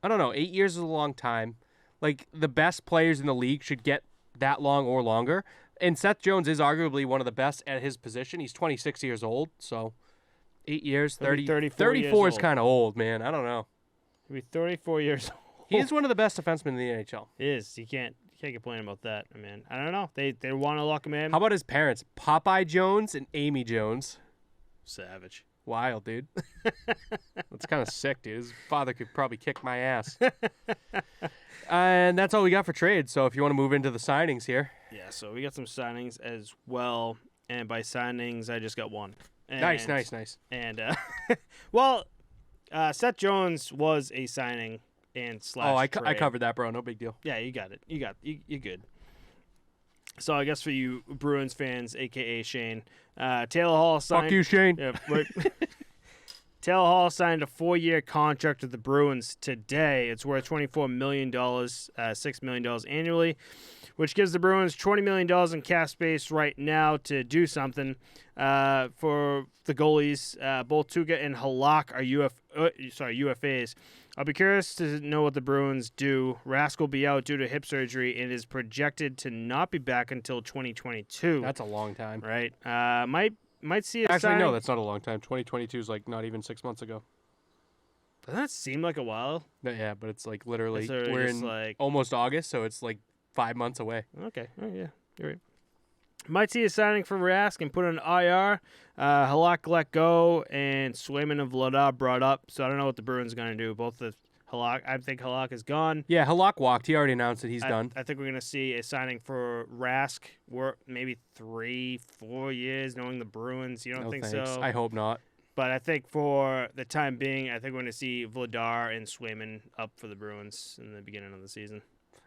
I don't know, 8 years is a long time. Like, the best players in the league should get that long or longer. And Seth Jones is arguably one of the best at his position. He's 26 years old, so 8 years, 34 is kind of old, man. I don't know. He'll be 34 years old. He is one of the best defensemen in the NHL. He is. You can't complain about that, man. I don't know. They want to lock him in. How about his parents? Popeye Jones and Amy Jones. Savage. Wild, dude. That's kind of sick, dude. His father could probably kick my ass. And that's all we got for trade. So if you want to move into the signings here. Yeah, so we got some signings as well. And by signings, I just got one. And, nice. And, Seth Jones was a signing and / trade. I covered that, bro. No big deal. Yeah, you got it. You're good. So I guess for you Bruins fans, a.k.a. Shane, Taylor Hall signed... Fuck you, Shane. Yeah, Taylor Hall signed a 4-year contract with the Bruins today. It's worth $24 million, $6 million annually, which gives the Bruins $20 million in cap space right now to do something. For the goalies, both Tuga and Halak are UFAs. I'll be curious to know what the Bruins do. Rask will be out due to hip surgery and is projected to not be back until 2022. That's a long time. Right. Might see it. Actually, no, that's not a long time. 2022 is like not even 6 months ago. Doesn't that seem like a while? Yeah, but it's like literally It's literally we're just in like- almost August, so it's like 5 months away. Okay. Oh, yeah. You're right. Might see a signing for Rask and put on IR. Halak let go, and Swayman and Vladar brought up. So I don't know what the Bruins are going to do. Both the Halak, I think Halak is gone. Yeah, Halak walked. He already announced that he's done. I think we're going to see a signing for Rask. Work maybe 3-4 years, knowing the Bruins. You don't No think thanks. so? I hope not. But I think for the time being, I think we're going to see Vladar and Swayman up for the Bruins in the beginning of the season.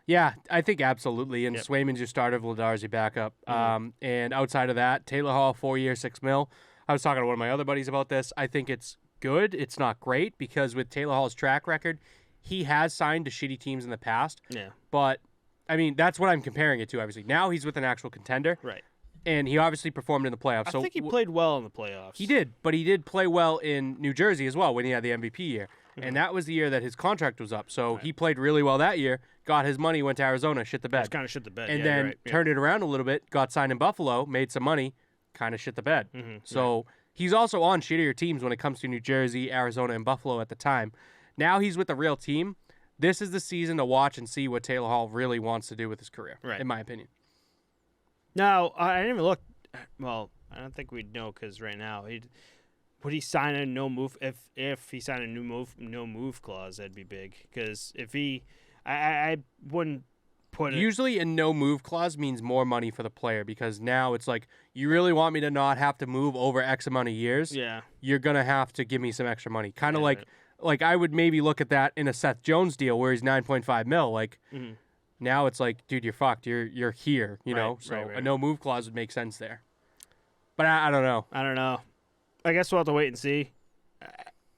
Yeah, I think absolutely. And Yep. Swayman's your starter, Vladar's your backup. Mhm. And outside of that, Taylor Hall, 4 years, $6 million. I was talking to one of my other buddies about this. I think it's good. It's not great because with Taylor Hall's track record, he has signed to shitty teams in the past. Yeah. But, I mean, that's what I'm comparing it to, obviously. Now he's with an actual contender. Right. And he obviously performed in the playoffs. I think he played well in the playoffs. He did, but he did play well in New Jersey as well when he had the MVP year. Mhm. And that was the year that his contract was up. So Right. he played really well that year, got his money, went to Arizona, shit the bed. Just kind of shit the bed. And yeah, then you're right. Yeah. turned it around a little bit, got signed in Buffalo, made some money, kind of shit the bed. Mhm. So he's also on shittier teams when it comes to New Jersey, Arizona, and Buffalo at the time. Now he's with the real team. This is the season to watch and see what Taylor Hall really wants to do with his career, Right. in my opinion. No, I didn't even look. Well, I don't think we'd know because right now would he sign a no move if he signed a no move clause, that'd be big. Because if he, I wouldn't put it. Usually a no move clause means more money for the player because now it's like, you really want me to not have to move over X amount of years? Yeah. You're going to have to give me some extra money. Kind of Yeah, like I would maybe look at that in a Seth Jones deal where he's $9.5 million. Like, Mhm. now it's like, dude, you're fucked. You're here, you Right, know? So right. a no move clause would make sense there. But I don't know. I don't know. I guess we'll have to wait and see.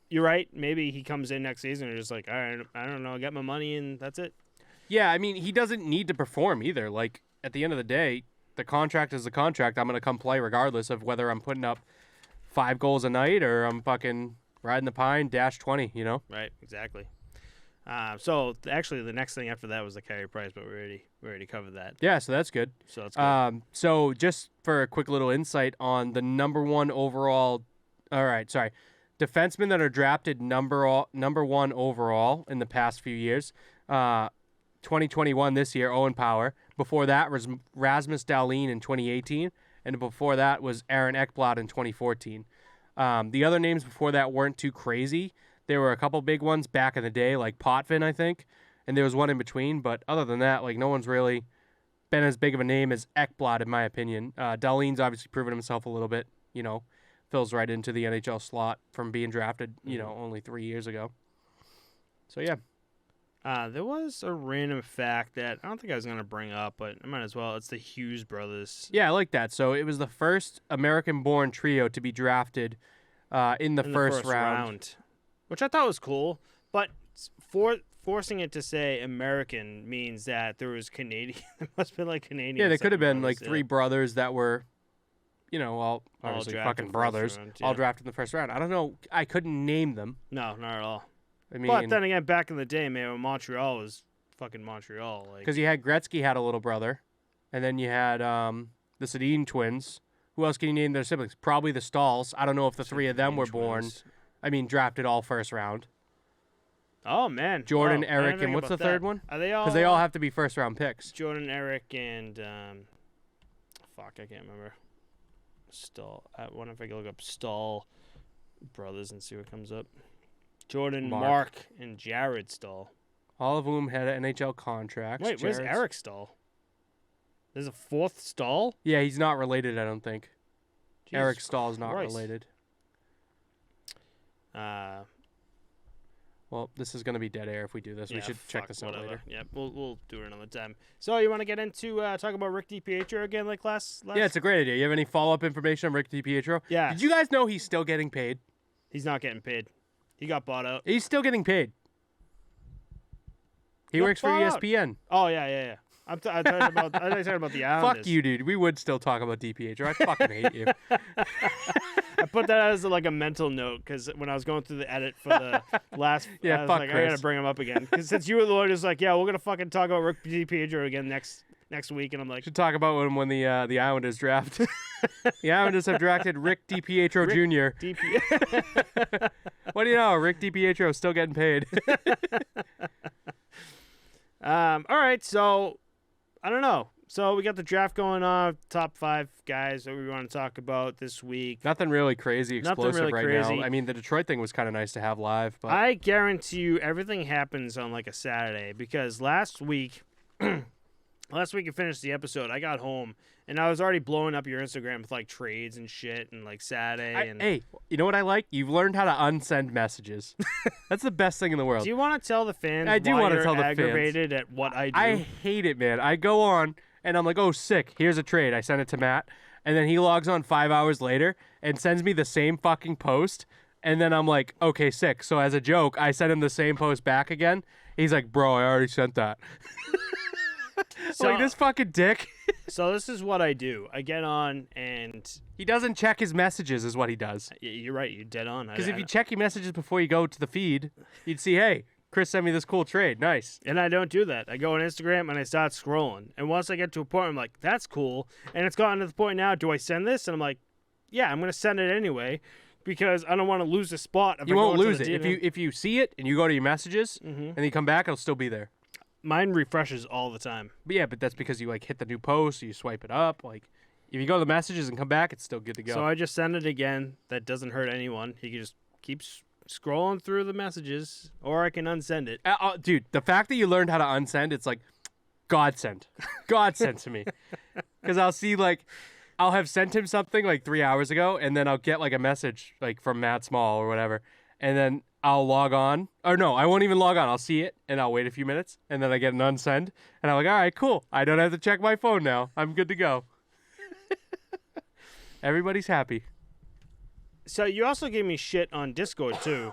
You're right. Maybe he comes in next season and just like, all right, I don't know, I got my money and that's it. Yeah, I mean, he doesn't need to perform either. Like, at the end of the day, the contract is the contract. I'm going to come play regardless of whether I'm putting up 5 goals a night or I'm fucking riding the pine, dash 20, you know? Right. Exactly. So actually, the next thing after that was the Carey Price, but we already covered that. Yeah, so that's good. So that's good. So just for a quick little insight on the number one overall, defensemen that are drafted number 1 overall in the past few years. 2021 this year, Owen Power. Before that was Rasmus Dahlin in 2018, and before that was Aaron Ekblad in 2014. The other names before that weren't too crazy. There were a couple big ones back in the day, like Potvin, I think, and there was one in between. But other than that, like, no one's really been as big of a name as Ekblad, in my opinion. Dahlin's obviously proven himself a little bit, you know, fills right into the NHL slot from being drafted, you know, only 3 years ago. So, yeah. There was a random fact that I don't think I was going to bring up, but I might as well. It's the Hughes brothers. Yeah, I like that. So it was the first American-born trio to be drafted in the first round. Which I thought was cool, but forcing it to say American means that there was Canadian. There must have been like Canadian. Yeah, they could have been brothers, like 3 brothers that were, you know, all obviously drafted fucking first brothers, round, all yeah. drafted in the first round. I don't know. I couldn't name them. No, not at all. I mean, But then again, back in the day, man, when Montreal was fucking Montreal. Like, because you had Gretzky had a little brother, and then you had the Sedin twins. Who else can you name their siblings? Probably the Stalls. I don't know if the 3 of them were born. I mean, drafted all first round. Oh, man. Jordan, Wow, I Eric, didn't and think what's the about third that. one? Are they all? Because they all have to be first round picks. Jordan, Eric, and fuck, I can't remember. Stahl. I wonder if I can look up Stahl brothers and see what comes up. Jordan, Mark, and Jared Stahl. All of whom had NHL contracts. Wait, where's Jared's- Eric Stahl? There's a 4th Stahl? Yeah, he's not related, I don't think. Jesus Eric Stahl is not Christ. related. Well, this is going to be dead air if we do this. We should check this out later. Yeah, we'll do it another time. So you want to get into talk about Rick DiPietro again, like last? Yeah, it's a great idea. You have any follow-up information on Rick DiPietro? Yeah. Did you guys know he's still getting paid? He's not getting paid. He got bought out. He's still getting paid. He Got works for bought out. ESPN. Oh yeah. I'm talking about. I'm talking about the Islanders. Fuck you, dude. We would still talk about DiPietro. I fucking hate you. I put that as like a mental note because when I was going through the edit for the last, Yeah, I was fuck like, I Chris. gotta bring him up again because since you were the one who's like, yeah, we're gonna fucking talk about Rick DiPietro again next next week, and I'm like, should talk about when the Islanders draft. The Islanders have drafted Rick DiPietro Jr. What do you know? Rick DiPietro is still getting paid. All right, so I don't know. So we got the draft going on. Top 5 guys that we want to talk about this week. Nothing really crazy, explosive really right crazy. now. I mean, the Detroit thing was kind of nice to have live. But I guarantee you everything happens on like a Saturday because last week you finished the episode. I got home and I was already blowing up your Instagram with like trades and shit and like Saturday. Hey, you know what I like? You've learned how to unsend messages. That's the best thing in the world. Do you want to tell the fans? I do want to tell the fans. Aggravated at what I do. I hate it, man. I go on and I'm like, oh, sick. Here's a trade. I send it to Matt, and then he logs on 5 hours later and sends me the same fucking post. And then I'm like, okay, sick. So as a joke, I send him the same post back again. He's like, bro, I already sent that. So, like, this fucking dick. So this is what I do. I get on and he doesn't check his messages is what he does. You're right. You're dead on. Because if you check your messages before you go to the feed, you'd see, hey, Chris sent me this cool trade. Nice. And I don't do that. I go on Instagram and I start scrolling. And once I get to a point, I'm like, that's cool. And it's gotten to the point now, do I send this? And I'm like, yeah, I'm going to send it anyway because I don't want to lose the spot. You won't lose it. If you see it and you go to your messages and you come back, it'll still be there. Mine refreshes all the time. But yeah, but that's because you like hit the new post, or you swipe it up. Like, if you go to the messages and come back, it's still good to go. So I just send it again. That doesn't hurt anyone. He can just keep scrolling through the messages, or I can unsend it. Dude, the fact that you learned how to unsend, it's like godsend. Godsend to me. Because I'll see, like, I'll have sent him something like 3 hours ago, and then I'll get like a message like from Matt Small or whatever, and then I'll log on. Or no, I won't even log on. I'll see it, and I'll wait a few minutes, and then I get an unsend, and I'm like, all right, cool. I don't have to check my phone now. I'm good to go. Everybody's happy. So you also gave me shit on Discord too.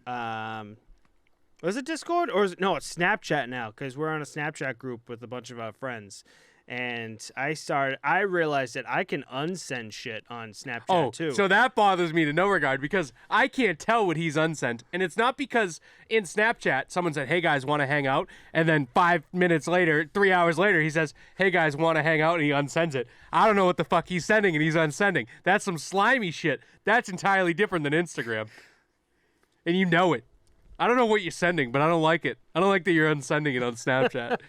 Was it Discord or no? It's Snapchat now because we're on a Snapchat group with a bunch of our friends, and I realized that I can unsend shit on Snapchat too. So that bothers me to no regard because I can't tell what he's unsent, and it's not because in Snapchat someone said, "Hey guys, want to hang out?" and then 3 hours later, he says, "Hey guys, want to hang out?" and he unsends it. I don't know what the fuck he's sending, and he's unsending. That's some slimy shit. That's entirely different than Instagram, and you know it. I don't know what you're sending, but I don't like it. I don't like that you're unsending it on Snapchat.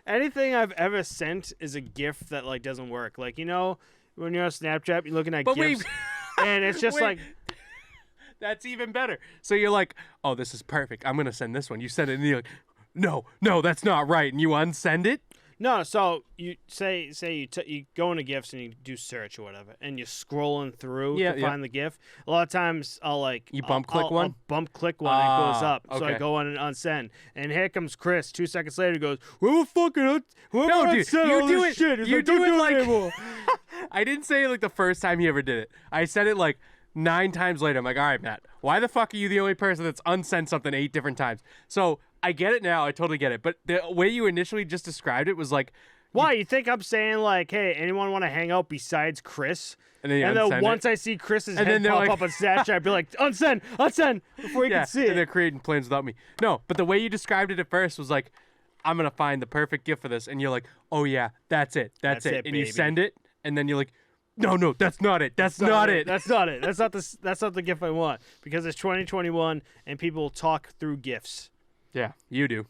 Anything I've ever sent is a GIF that like doesn't work. Like, you know, when you're on Snapchat, you're looking at GIFs, and it's just like. That's even better. So you're like, oh, this is perfect. I'm gonna send this one. You send it, and you're like, no, that's not right, and you unsend it. No, so you say you go into GIFs and you do search or whatever, and you're scrolling through to find the GIF. A lot of times I'll like bump click one. I'll bump click one and it goes up. Okay. So I go on and unsend, and here comes Chris. 2 seconds later, he goes, "Who fucking No, dude, you do it. Shit? You do it like. I didn't say it like the first time he ever did it. I said it like 9 times later. I'm like, all right, Matt, why the fuck are you the only person that's unsent something 8 different times? So I get it now. I totally get it. But the way you initially just described it was like, why? You think I'm saying like, hey, anyone want to hang out besides Chris? And then once I see Chris's head pop up on Snapchat, I'd be like, unsend, before you can see it. And they're creating plans without me. No, but the way you described it at first was like, I'm going to find the perfect gift for this. And you're like, oh yeah, that's it. That's it. And baby. You send it, and then you're like, no, that's not it. That's not it. That's not it. That's not the gift I want. Because it's 2021 and people talk through gifts. Yeah, you do.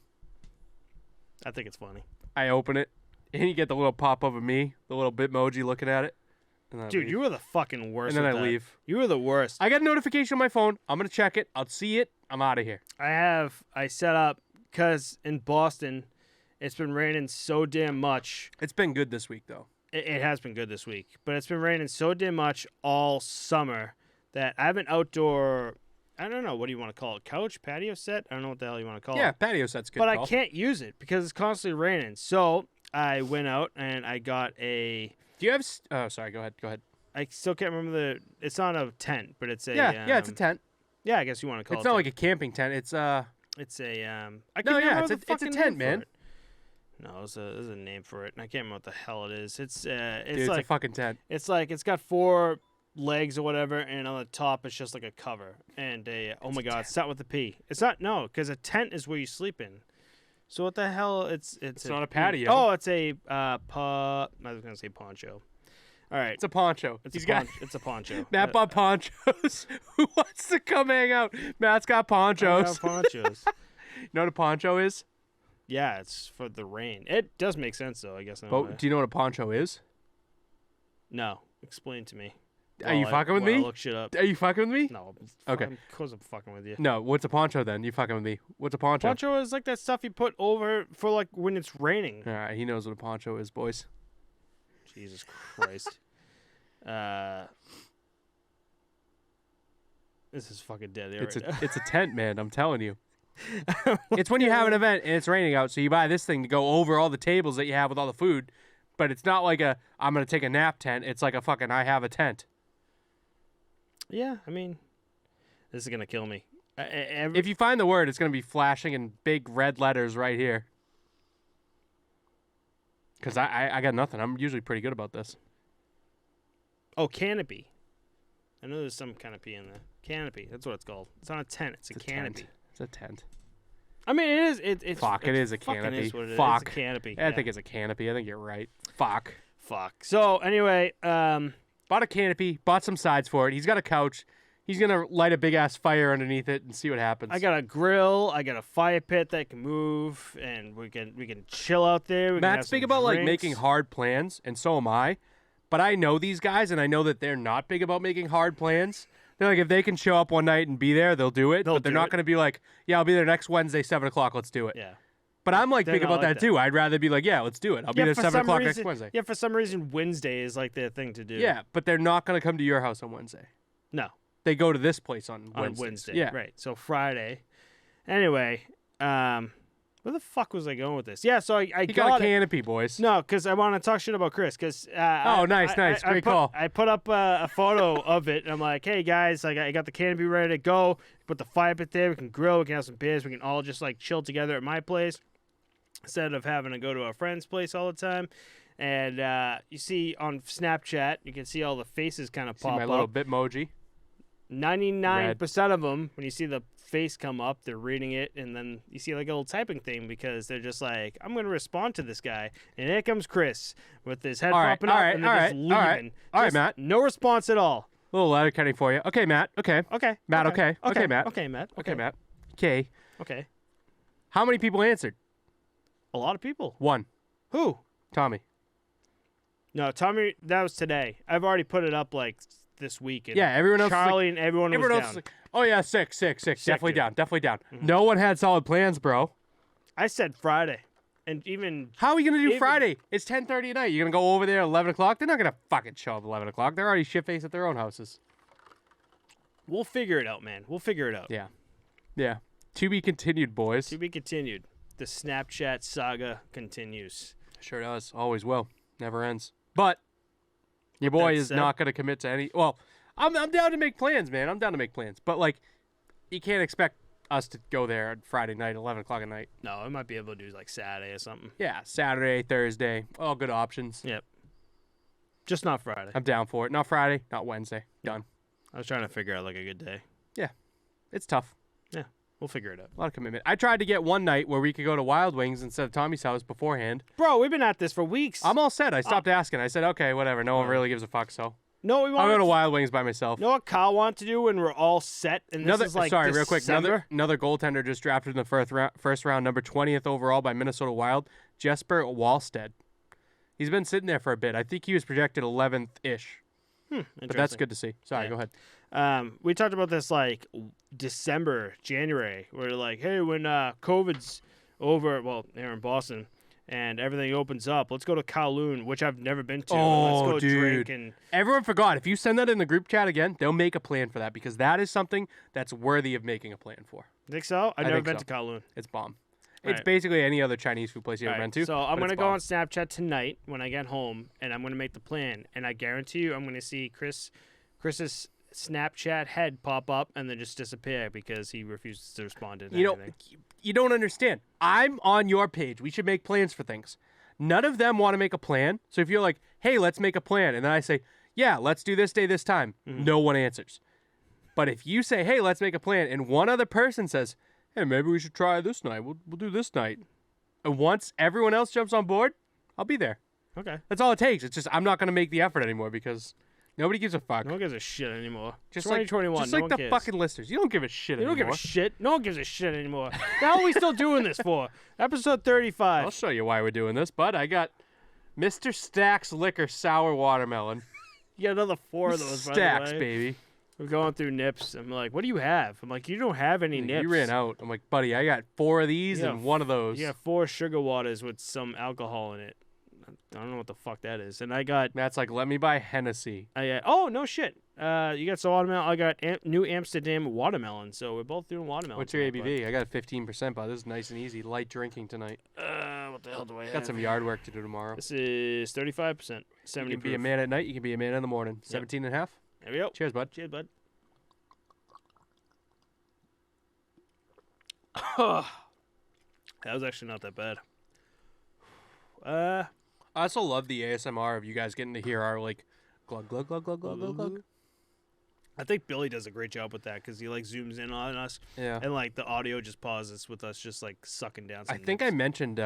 I think it's funny. I open it, and you get the little pop-up of me, the little Bitmoji looking at it. Dude, you were the fucking worst. And then I leave. You were the worst. I get a notification on my phone. I'm going to check it. I'll see it. I'm out of here. I set up, because in Boston, it's been raining so damn much. It's been good this week, though. It has been good this week. But it's been raining so damn much all summer that I have an outdoor... I don't know. What do you want to call it? Couch? Patio set? I don't know what the hell you want to call it. Yeah, patio set's good. But I can't use it because it's constantly raining. So I went out and I got a... Do you have... Oh, sorry. Go ahead. I still can't remember the... It's not a tent, but it's a... Yeah, it's a tent. Yeah, I guess you want to call it. It's not like a camping tent. It's a... It's a... it's a tent, man. No, there's a name for it, and I can't remember what the hell it is. It's Dude, like... it's a fucking tent. It's like... It's got 4... legs or whatever, and on the top it's just like a cover and oh my god, it's not with the P. It's not, no, because a tent is where you sleep in. So what the hell? It's not a patio. Oh, it's a I was gonna say poncho. All right, It's a poncho. it's a poncho. Matt bought ponchos. Who wants to come hang out? Matt's got ponchos. I got ponchos. You know what a poncho is? Yeah, it's for the rain. It does make sense though, I guess. But do you know what a poncho is? No, explain to me. Are you fucking with me? I look shit up. Are you fucking with me? No. Okay. Of course I'm fucking with you. No, what's a poncho then? You fucking with me. What's a poncho? Poncho is like that stuff you put over for like when it's raining. All right, he knows what a poncho is, boys. Jesus Christ. This is fucking dead. It's a tent, man. I'm telling you. It's when you have an event and it's raining out, so you buy this thing to go over all the tables that you have with all the food. But it's not like I'm gonna take a nap tent. It's like a fucking I have a tent. Yeah, I mean, this is gonna kill me. If you find the word, it's gonna be flashing in big red letters right here. Because I got nothing. I'm usually pretty good about this. Oh, canopy. I know there's some canopy in there. Canopy. That's what it's called. It's not a tent. It's a canopy. It's a tent. I mean, it is. It's fuck. It is a canopy. Is what it fuck. Is. It's a canopy. I think it's a canopy. I think you're right. Fuck. So anyway, bought a canopy. Bought some sides for it. He's got a couch. He's gonna light a big ass fire underneath it and see what happens. I got a grill. I got a fire pit that can move, and we can chill out there. Matt's big about like making hard plans, and so am I. But I know these guys, and I know that they're not big about making hard plans. They're like, if they can show up one night and be there, they'll do it. But they're not going to be like, yeah, I'll be there next Wednesday, 7 o'clock, let's do it. Yeah. But I'm like big about that too. I'd rather be like, yeah, let's do it. I'll be there 7 o'clock next Wednesday. Yeah, for some reason, Wednesday is like their thing to do. Yeah, but they're not going to come to your house on Wednesday. No. They go to this place on Wednesday. On Wednesday, yeah. Right. So Friday. Anyway, where the fuck was I going with this? Yeah, so I got a canopy, boys. No, because I want to talk shit about Chris. Cause nice. Great call. I put up a photo of it, and I'm like, hey guys, I got the canopy ready to go. Put the fire pit there. We can grill. We can have some beers. We can all just like chill together at my place instead of having to go to a friend's place all the time. And you see on Snapchat, you can see all the faces kind of pop up. See my little Bitmoji. 99% of them, when you see the face come up, they're reading it, and then you see like a little typing thing because they're just like, I'm going to respond to this guy. And here comes Chris with his head popping up and they're just leaving. All right, Matt. No response at all. A little letter cutting for you. Okay, Matt. Okay. Matt, okay. Okay, Matt. Okay, Matt. Okay, Matt. Okay. Okay. How many people answered? A lot of people. One. Who? Tommy. No, Tommy, that was today. I've already put it up like this week. And yeah, everyone else. Charlie and everyone else was down. Like, oh yeah, sick. Definitely down. Mm-hmm. No one had solid plans, bro. I said Friday, and even how are we gonna do Friday? It's 10:30 at night. You're gonna go over there at 11 o'clock. They're not gonna fucking show up at 11 o'clock. They're already shit-faced at their own houses. We'll figure it out, man. We'll figure it out. Yeah. To be continued, boys. To be continued. The Snapchat saga continues. Sure does. Always will. Never ends. But your boy is not going to commit to any. Well, I'm down to make plans, man. I'm down to make plans. But, like, you can't expect us to go there on Friday night, 11 o'clock at night. No, I might be able to do, like, Saturday or something. Yeah, Saturday, Thursday. All good options. Yep. Just not Friday. I'm down for it. Not Friday, not Wednesday. Done. I was trying to figure out, like, a good day. Yeah. It's tough. Yeah. We'll figure it out. A lot of commitment. I tried to get one night where we could go to Wild Wings instead of Tommy's house beforehand. Bro, we've been at this for weeks. I'm all set. I stopped asking. I said, okay, whatever. No one really gives a fuck, so. No, we want. I'll go to Wild Wings by myself. You know what Kyle wanted to do when we're all set? And this is like real quick. December? Another goaltender just drafted in the first round, number 20th overall by Minnesota Wild, Jesper Wallstead. He's been sitting there for a bit. I think he was projected 11th-ish. But that's good to see. Sorry, go ahead. We talked about this like December, January. We're like, hey, when COVID's over, well, here in Boston, and everything opens up, let's go to Kowloon, which I've never been to. Oh, let's go dude. drink and everyone forgot. If you send that in the group chat again, they'll make a plan for that because that is something that's worthy of making a plan for. Think so? I've never been to Kowloon. It's bomb. It's basically any other Chinese food place you've ever been to. So I'm going to go on Snapchat tonight when I get home, and I'm going to make the plan. And I guarantee you I'm going to see Chris's Snapchat head pop up and then just disappear because he refuses to respond to anything. You don't understand. I'm on your page. We should make plans for things. None of them want to make a plan. So if you're like, hey, let's make a plan, and then I say, yeah, let's do this day, this time, no one answers. But if you say, hey, let's make a plan, and one other person says, hey, maybe we should try this night. We'll do this night. once everyone else jumps on board, I'll be there. Okay. That's all it takes. It's just I'm not gonna make the effort anymore because nobody gives a fuck. No one gives a shit anymore. Just 2021. Just no like one the cares. fucking listeners. You don't give a shit You anymore. don't give a shit. No one gives a shit anymore. The hell are we still doing this for? Episode 35. I'll show you why we're doing this, bud. I got Mr. Stack's Liquor Sour Watermelon. You got another 4 of those, Stacks, by the way. baby. We're going through nips. I'm like, what do you have? I'm like, you don't have any nips. You ran out. I'm like, buddy, I got 4 of these Yeah, and 1 of those. You got 4 sugar waters with some alcohol in it. I don't know what the fuck that is. And I got... Matt's like, let me buy Hennessy. oh, no shit. You got some watermelon. I got New Amsterdam watermelon. So we're both doing watermelon. What's your tonight, ABV? I got 15%, bud. This is nice and easy. Light drinking tonight. What the hell do I have? Got some yard work to do tomorrow. This is 35%. 70 You can be a proof. man at night. You can be a man in the morning. 17 and a half. There we go. Cheers, bud. Cheers, bud. That was actually not that bad. I also love the ASMR of you guys getting to hear our, like, glug, glug, glug, glug, glug, glug, glug. I think Billy does a great job with that because he like zooms in on us Yeah. and like the audio just pauses with us just like sucking down. I Some think nips. I mentioned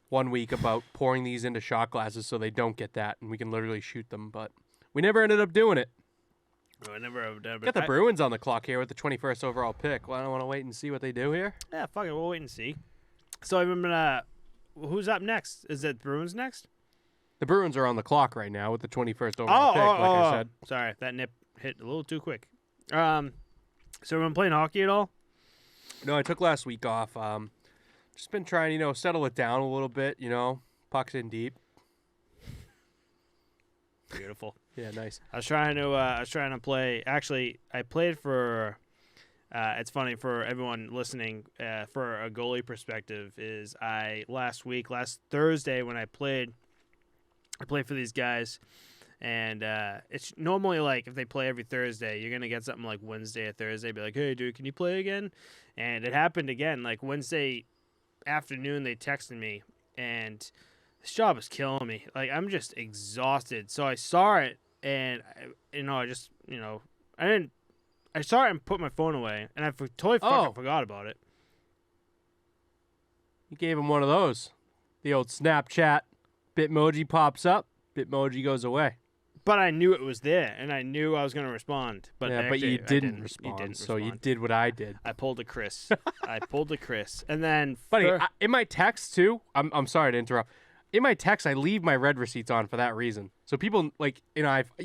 1 week about pouring these into shot glasses so they don't get that and we can literally shoot them, but we never ended up doing it. No, I never have done. Got the Bruins on the clock here with the 21st overall pick. Well, I don't want to wait and see what they do here. Yeah, fuck it. We'll wait and see. So I'm gonna. Who's up next? Is it Bruins next? The Bruins are on the clock right now with the 21st overall pick, like I said. Sorry, that nip hit a little too quick. So everyone playing hockey at all? No, I took last week off. Just been trying, settle it down a little bit, pucks in deep. Beautiful. Yeah, nice. I was trying to play. Actually, I played for. It's funny for everyone listening. For a goalie perspective, is last Thursday when I played for these guys, and it's normally like if they play every Thursday, you're gonna get something like Wednesday or Thursday, be like, hey, dude, can you play again? And it happened again. Like Wednesday afternoon, they texted me, and this job is killing me. Like I'm just exhausted. So I saw it, and I saw it and put my phone away, and I totally fucking forgot about it. You gave him one of those. The old Snapchat Bitmoji pops up, Bitmoji goes away. But I knew it was there, and I knew I was going to respond. But yeah, actually, but you didn't you respond, didn't so you respond. did what I did. I pulled a Chris. And then... Buddy, in my text, too, I'm sorry to interrupt. In my text, I leave my red receipts on for that reason. So people, like, you don't have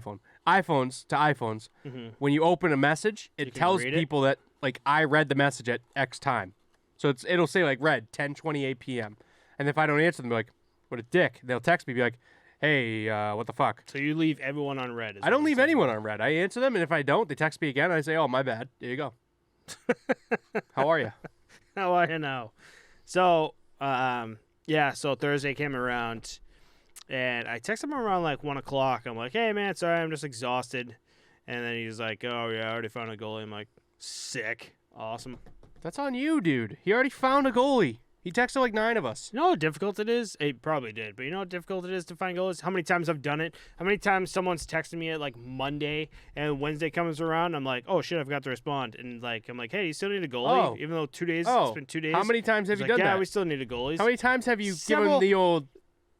iPhone. iPhones to iPhones, when you open a message, it tells people that, like, I read the message at X time. So it'll say, like, read, 10:28 p.m. And if I don't answer them, they're like, what a dick. They'll text me, be like, hey, what the fuck? So you leave everyone on red. I don't leave anyone on red. I answer them, and if I don't, they text me again, and I say, oh, my bad. There you go. How are you? How are you now? So, so Thursday came around, and I texted him around like 1 o'clock. I'm like, hey, man, sorry, I'm just exhausted. And then he's like, oh, yeah, I already found a goalie. I'm like, sick. Awesome. That's on you, dude. He already found a goalie. He texted like 9 of us. You know how difficult it is? He probably did, but you know how difficult it is to find goalies? How many times I've done it? How many times someone's texted me at like Monday and Wednesday comes around, I'm like, oh shit, I forgot to respond. And like, I'm like, hey, you still need a goalie? Even though 2 days, it's been 2 days. How many times have you done that? that? We still need a goalie. How many times have you given the old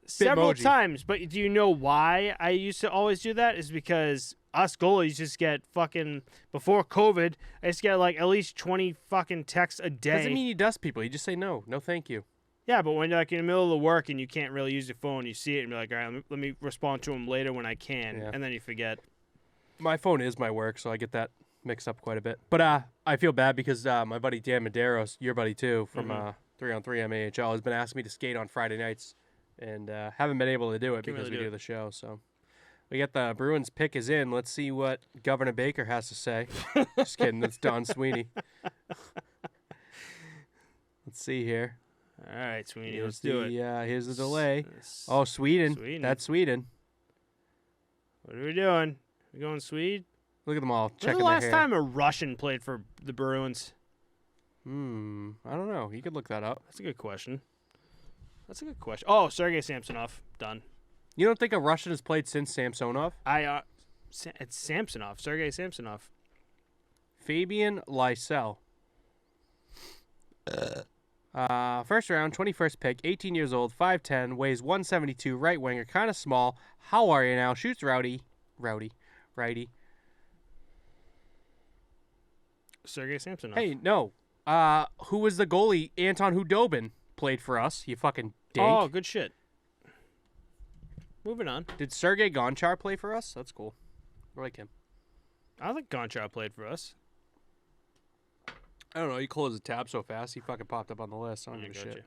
Several Bitmoji? times, but do you know why I used to always do that? Is because us goalies just get fucking, before COVID, I used to get like at least 20 fucking texts a day. Doesn't mean you dust people. You just say no. No, thank you. Yeah, but when you're like in the middle of the work and you can't really use your phone, you see it and be like, all right, let me respond to him later when I can, and then you forget. My phone is my work, so I get that mixed up quite a bit. But I feel bad because my buddy Dan Medeiros, your buddy too, from 3-on-3 MAHL, has been asking me to skate on Friday nights, and haven't been able to do it because we do the show. So we got the Bruins pick is in. Let's see what Governor Baker has to say. Just kidding. That's Don Sweeney. Let's see here. All right, Sweeney, let's do it. Here's the delay. Oh, Sweden. That's Sweden. What are we doing? We going Swede? Look at them all checking When's the their last hair. time a Russian played for the Bruins? I don't know. You could look that up. That's a good question. Oh, Sergei Samsonov. Done. You don't think a Russian has played since Samsonov? It's Samsonov. Sergei Samsonov. Fabian Lysell. First round, 21st pick, 18 years old, 5'10", weighs 172, right winger, kind of small. How are you now? Shoots righty. Sergei Samsonov. Hey, no. Who was the goalie? Anton Hudobin played for us. You fucking dink. Oh, good shit. Moving on. Did Sergei Gonchar play for us? That's cool. I like him. I think Gonchar played for us. I don't know. He closed the tab so fast. He fucking popped up on the list. I don't give a shit.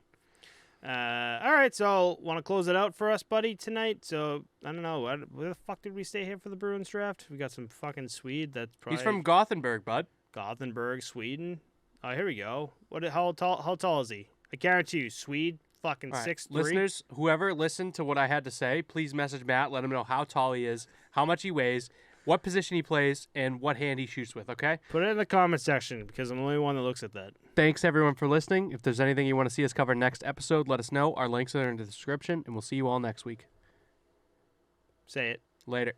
All right, so want to close it out for us, buddy, tonight? So, I don't know. Where the fuck did we stay here for the Bruins draft? We got some fucking Swede. That's probably... He's from Gothenburg, bud. Gothenburg, Sweden. Oh, here we go. How tall is he? I guarantee you, Swede, fucking 6'3". Listeners, whoever listened to what I had to say, please message Matt. Let him know how tall he is, how much he weighs, what position he plays, and what hand he shoots with, okay? Put it in the comment section because I'm the only one that looks at that. Thanks, everyone, for listening. If there's anything you want to see us cover next episode, let us know. Our links are in the description, and we'll see you all next week. Say it. Later.